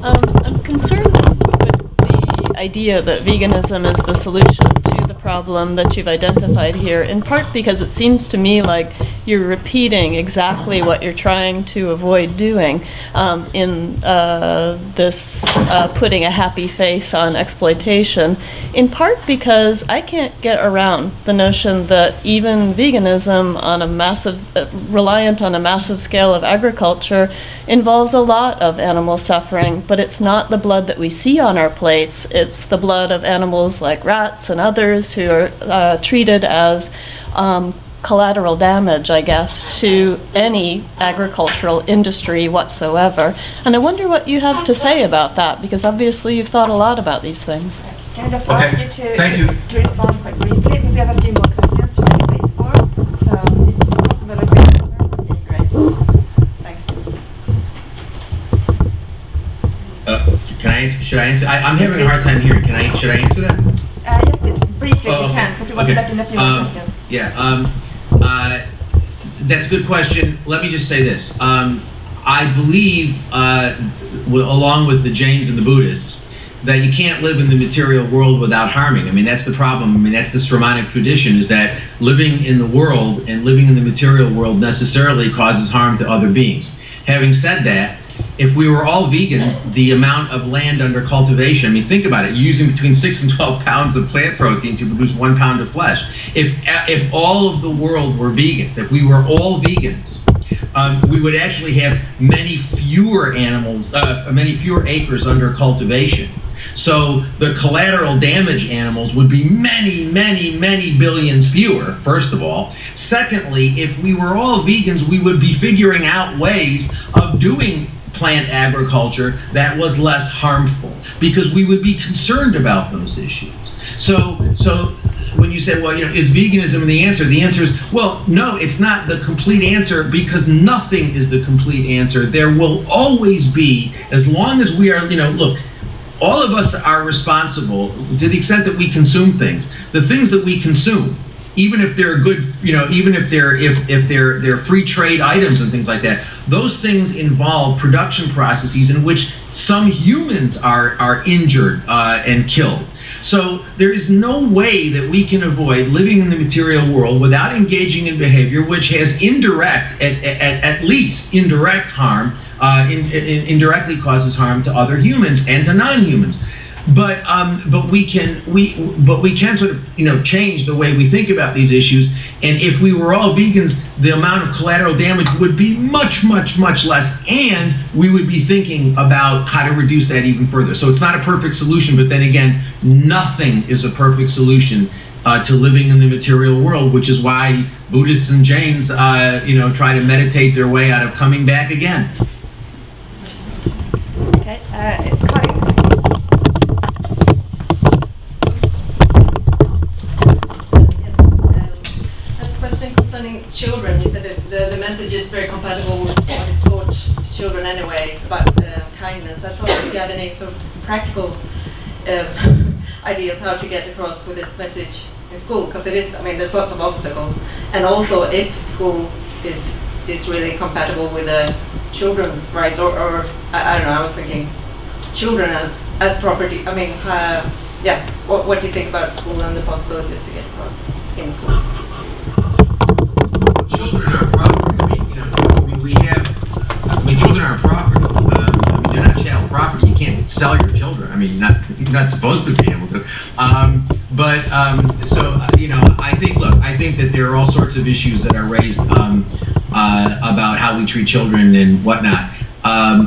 I'm concerned with the idea that veganism is the solution to the problem that you've identified here, in part because it seems to me like you're repeating exactly what you're trying to avoid doing in this putting a happy face on exploitation, in part because I can't get around the notion that even veganism on a reliant on a massive scale of agriculture involves a lot of animal suffering, but it's not the blood that we see on our plates. It's the blood of animals like rats and others who are treated as collateral damage, I guess, to any agricultural industry whatsoever. And I wonder what you have to say about that, because obviously you've thought a lot about these things. Can I just Okay. ask you Thank you. to respond quite briefly, because we have a few more questions to make space for. So, if possible, a quick answer would be great. Thanks. Should I answer? I'm having a hard time hearing. Should I answer that? Yes, please. Briefly, if you okay. can, because we want to let in a few more questions. Yeah, that's a good question. Let me just say this. I believe, along with the Jains and the Buddhists, that you can't live in the material world without harming. I mean, that's the problem. I mean, that's the Sramanic tradition, is that living in the world and living in the material world necessarily causes harm to other beings. Having said that, if we were all vegans, the amount of land under cultivation, I mean, think about it, you're using between 6 and 12 pounds of plant protein to produce 1 pound of flesh. If all of the world were vegans, if we were all vegans, we would actually have many fewer animals, many fewer acres under cultivation. So the collateral damage animals would be many, many, many billions fewer, first of all. Secondly, if we were all vegans, we would be figuring out ways of doing plant agriculture that was less harmful, because we would be concerned about those issues. So when you say, well, is veganism the answer? The answer is, well, no, it's not the complete answer, because nothing is the complete answer. There will always be, as long as we are, look, all of us are responsible to the extent that we consume things. The things that we consume, even if they're good, even if they're free trade items and things like that, those things involve production processes in which some humans are injured and killed. So there is no way that we can avoid living in the material world without engaging in behavior which has at least indirect harm, indirectly causes harm to other humans and to non-humans. But we can sort of change the way we think about these issues. And if we were all vegans, the amount of collateral damage would be much, much, much less, and we would be thinking about how to reduce that even further. So it's not a perfect solution, but then again, nothing is a perfect solution to living in the material world, which is why Buddhists and Jains try to meditate their way out of coming back again. Okay, Karin. Children, you said that the message is very compatible with what is taught to children anyway about kindness. I thought if you had any sort of practical ideas how to get across with this message in school, because it is, I mean, there's lots of obstacles, and also if school is really compatible with the children's rights, or I don't know, I was thinking children as property. I mean, what do you think about school and the possibilities to get across in school? Children are property. Children are property. They're not chattel property. You can't sell your children. I mean, you're not supposed to be able to. I think that there are all sorts of issues that are raised about how we treat children and whatnot. How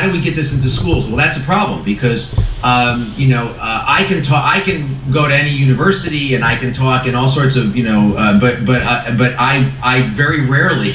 do we get this into schools? Well, that's a problem, because I can go to any university and I can talk in all sorts of but I very rarely.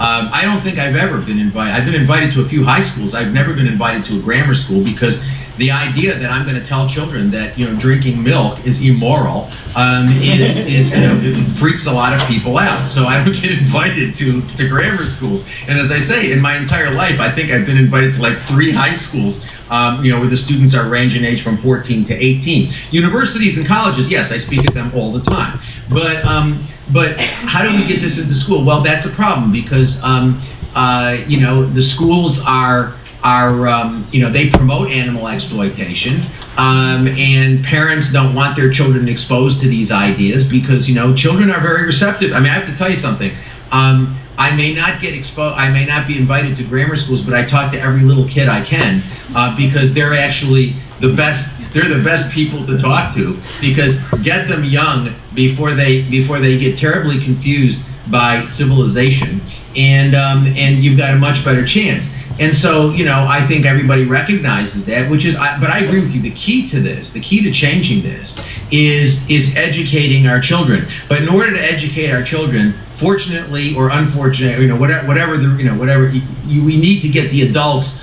I don't think I've ever been invited. I've been invited to a few high schools. I've never been invited to a grammar school, because the idea that I'm going to tell children that drinking milk is immoral is it freaks a lot of people out. So I don't get invited to grammar schools. And as I say, in my entire life, I think I've been invited to like 3 high schools, where the students are ranging age from 14 to 18. Universities and colleges, yes, I speak at them all the time. But how do we get this into school? Well, that's a problem because the schools are they promote animal exploitation, and parents don't want their children exposed to these ideas because children are very receptive. I mean, I have to tell you something. I may not get exposed. I may not be invited to grammar schools, but I talk to every little kid I can because they're actually the best. They're the best people to talk to because get them young before they get terribly confused by civilization, and you've got a much better chance. And so, I think everybody recognizes that, but I agree with you. The key to this, the key to changing this is educating our children. But in order to educate our children, fortunately or unfortunately, we need to get the adults,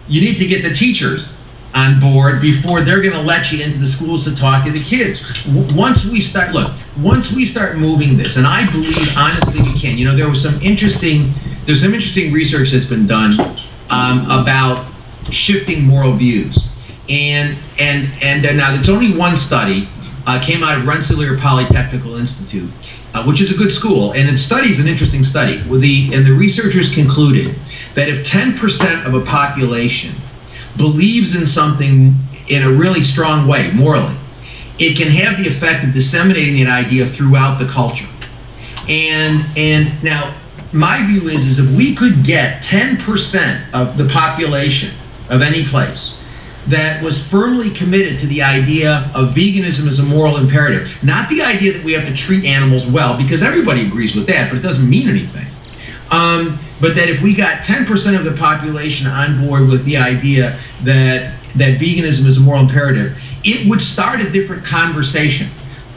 you need to get the teachers on board before they're going to let you into the schools to talk to the kids. Once we start moving this, and I believe honestly we can. There's some interesting research that's been done about shifting moral views, and now there's only one study came out of Rensselaer Polytechnical Institute, which is a good school, and the study is an interesting study. The researchers concluded that if 10% of a population believes in something in a really strong way, morally, it can have the effect of disseminating that idea throughout the culture. And now, my view is if we could get 10% of the population of any place that was firmly committed to the idea of veganism as a moral imperative, not the idea that we have to treat animals well, because everybody agrees with that, but it doesn't mean anything. But that if we got 10% of the population on board with the idea that veganism is a moral imperative, it would start a different conversation.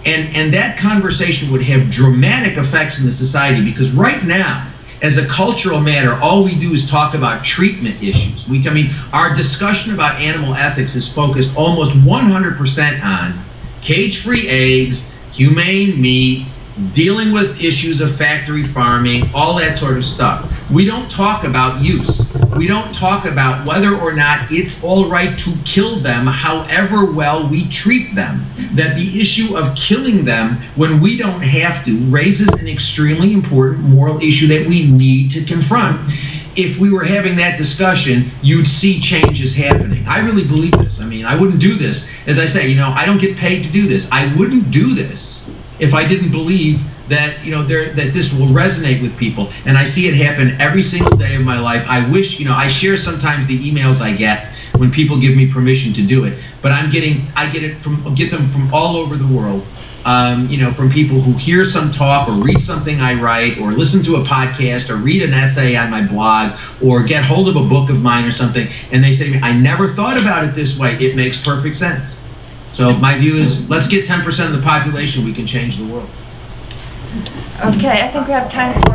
And that conversation would have dramatic effects in the society, because right now, as a cultural matter, all we do is talk about treatment issues. Our discussion about animal ethics is focused almost 100% on cage-free eggs, humane meat, dealing with issues of factory farming, all that sort of stuff. We don't talk about use. We don't talk about whether or not it's all right to kill them, however well we treat them. That the issue of killing them when we don't have to raises an extremely important moral issue that we need to confront. If we were having that discussion, you'd see changes happening. I really believe this. I wouldn't do this. As I say, I don't get paid to do this. I wouldn't do this if I didn't believe that that this will resonate with people. And I see it happen every single day of my life. I wish, I share sometimes the emails I get when people give me permission to do it, but I get them from all over the world. From people who hear some talk or read something I write or listen to a podcast or read an essay on my blog or get hold of a book of mine or something, and they say to me, I never thought about it this way. It makes perfect sense. So my view is, let's get 10% of the population, we can change the world. Okay, I think we have time for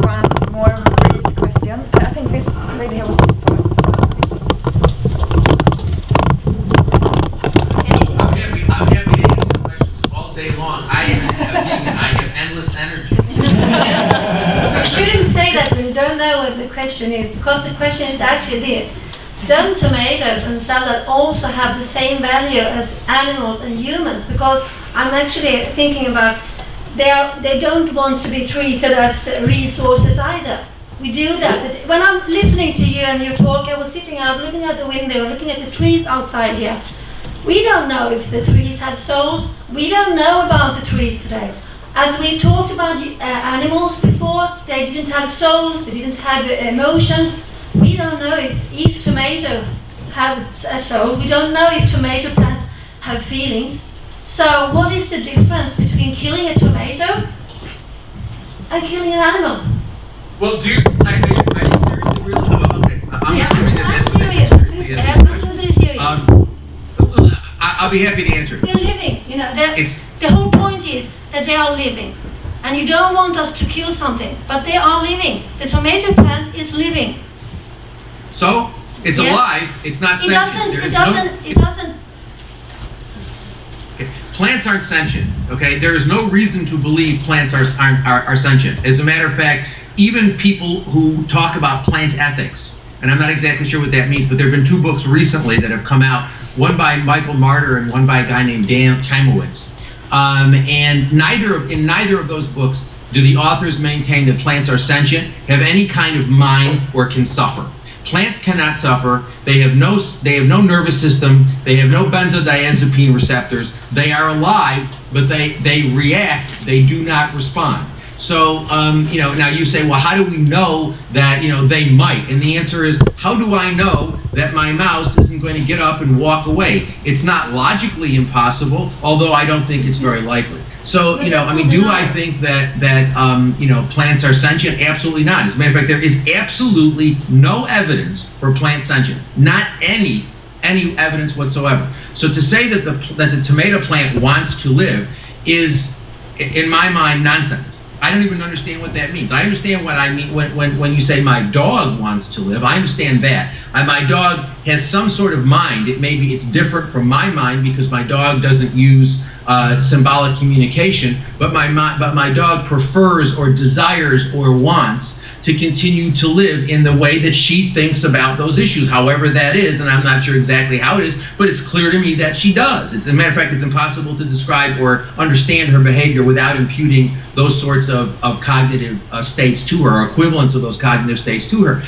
one more brief question. I think this lady here was first. I'm happy to answer questions all day long. I have endless energy. You shouldn't say that when you don't know what the question is, because the question is actually this. Don't tomatoes and salad also have the same value as animals and humans? Because I'm actually thinking about they don't want to be treated as resources either. We do that. But when I'm listening to you and you talk, I was sitting out looking at the window, looking at the trees outside here. We don't know if the trees have souls. We don't know about the trees today. As we talked about animals before, they didn't have souls, they didn't have emotions. We don't know if tomato have a soul. We don't know if tomato plants have feelings. So what is the difference between killing a tomato and killing an animal? Well, are you seriously really? Okay, I'm serious. I'm totally serious. I'll be happy to answer it. They're living, the whole point is that they are living. And you don't want us to kill something, but they are living. The tomato plant is living. So, It's Yeah. alive. It's not It sentient. doesn't, it doesn't, Plants aren't sentient, okay? There is no reason to believe plants are sentient. As a matter of fact, even people who talk about plant ethics, and I'm not exactly sure what that means, but there have been 2 books recently that have come out, one by Michael Martyr and one by a guy named Dan Kimowitz. And in neither of those books do the authors maintain that plants are sentient, have any kind of mind, or can suffer. Plants cannot suffer. They have no nervous system. They have no benzodiazepine receptors. They are alive, but they react. They do not respond. So, now you say, well, how do we know that, they might? And the answer is, how do I know that my mouse isn't going to get up and walk away? It's not logically impossible, although I don't think it's very likely. So, do I think that plants are sentient? Absolutely not. As a matter of fact, there is absolutely no evidence for plant sentience. Not any evidence whatsoever. So to say that the tomato plant wants to live is, in my mind, nonsense. I don't even understand what that means. I understand what I mean when you say my dog wants to live. I understand that. My dog has some sort of mind. It's different from my mind because my dog doesn't use symbolic communication, but my dog prefers or desires or wants to continue to live in the way that she thinks about those issues, however that is, and I'm not sure exactly how it is, but it's clear to me that she does. As a matter of fact, it's impossible to describe or understand her behavior without imputing those sorts of cognitive states to her, or equivalents of those cognitive states to her.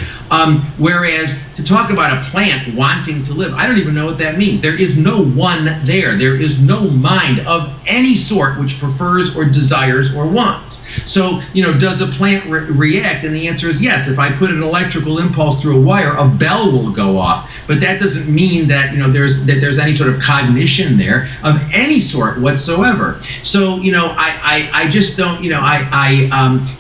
Whereas to talk about a plant wanting to live, I don't even know what that means. There is no one there. There is no mind of any sort which prefers or desires or wants. So, does a plant react? And the answer is yes. If I put an electrical impulse through a wire, a bell will go off. But that doesn't mean that, there's any sort of cognition there of any sort whatsoever. So, I just don't,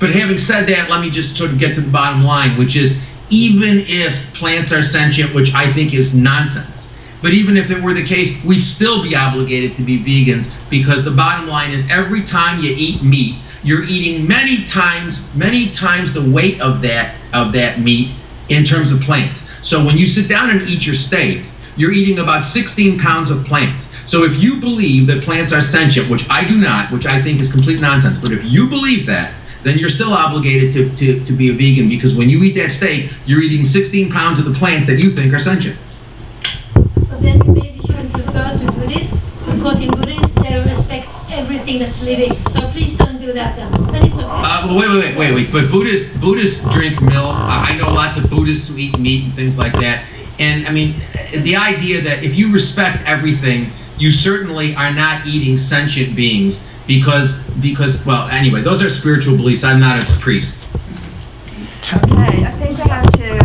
but having said that, let me just sort of get to the bottom line, which is, even if plants are sentient, which I think is nonsense, but even if it were the case, we'd still be obligated to be vegans, because the bottom line is, every time you eat meat, you're eating many times the weight of that meat in terms of plants. So when you sit down and eat your steak, you're eating about 16 pounds of plants. So if you believe that plants are sentient, which I do not, which I think is complete nonsense, but if you believe that, then you're still obligated to be a vegan, because when you eat that steak, you're eating 16 pounds of the plants that you think are sentient. but then you maybe shouldn't refer to Buddhists, because in Buddhists they respect everything that's living. So please don't do that then. Then it's okay. Wait. But Buddhists drink milk. I know lots of Buddhists who eat meat and things like that. And I mean, the idea that if you respect everything, you certainly are not eating sentient beings, because well, anyway, those are spiritual beliefs. I'm not a priest. Okay, I think we have to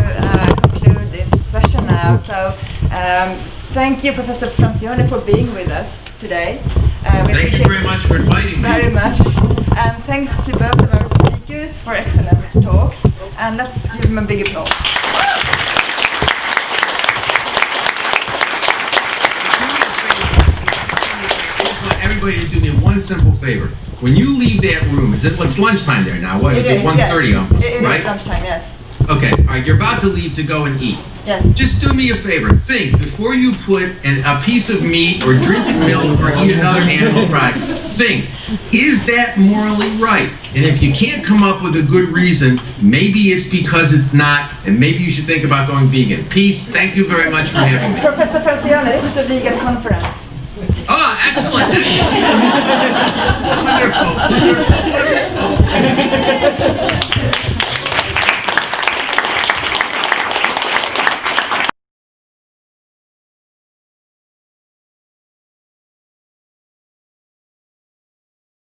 conclude this session now. So thank you, Professor Francione, for being with us today. Thank you very much for inviting me. Very much. And thanks to both of our speakers for excellent talks. And let's give them a big applause. Everybody to do me one simple favor. When you leave that room, it's lunchtime there now. What is it? 1:30 almost, It right? is lunchtime, yes. Okay, all right, you're about to leave to go and eat. Yes. Just do me a favor. Think before you put a piece of meat or drink milk or eat another animal product. Think, is that morally right? And if you can't come up with a good reason, maybe it's because it's not, and maybe you should think about going vegan. Peace. Thank you very much for having me. Professor Francione, this is a vegan conference. Oh, excellent. Wonderful.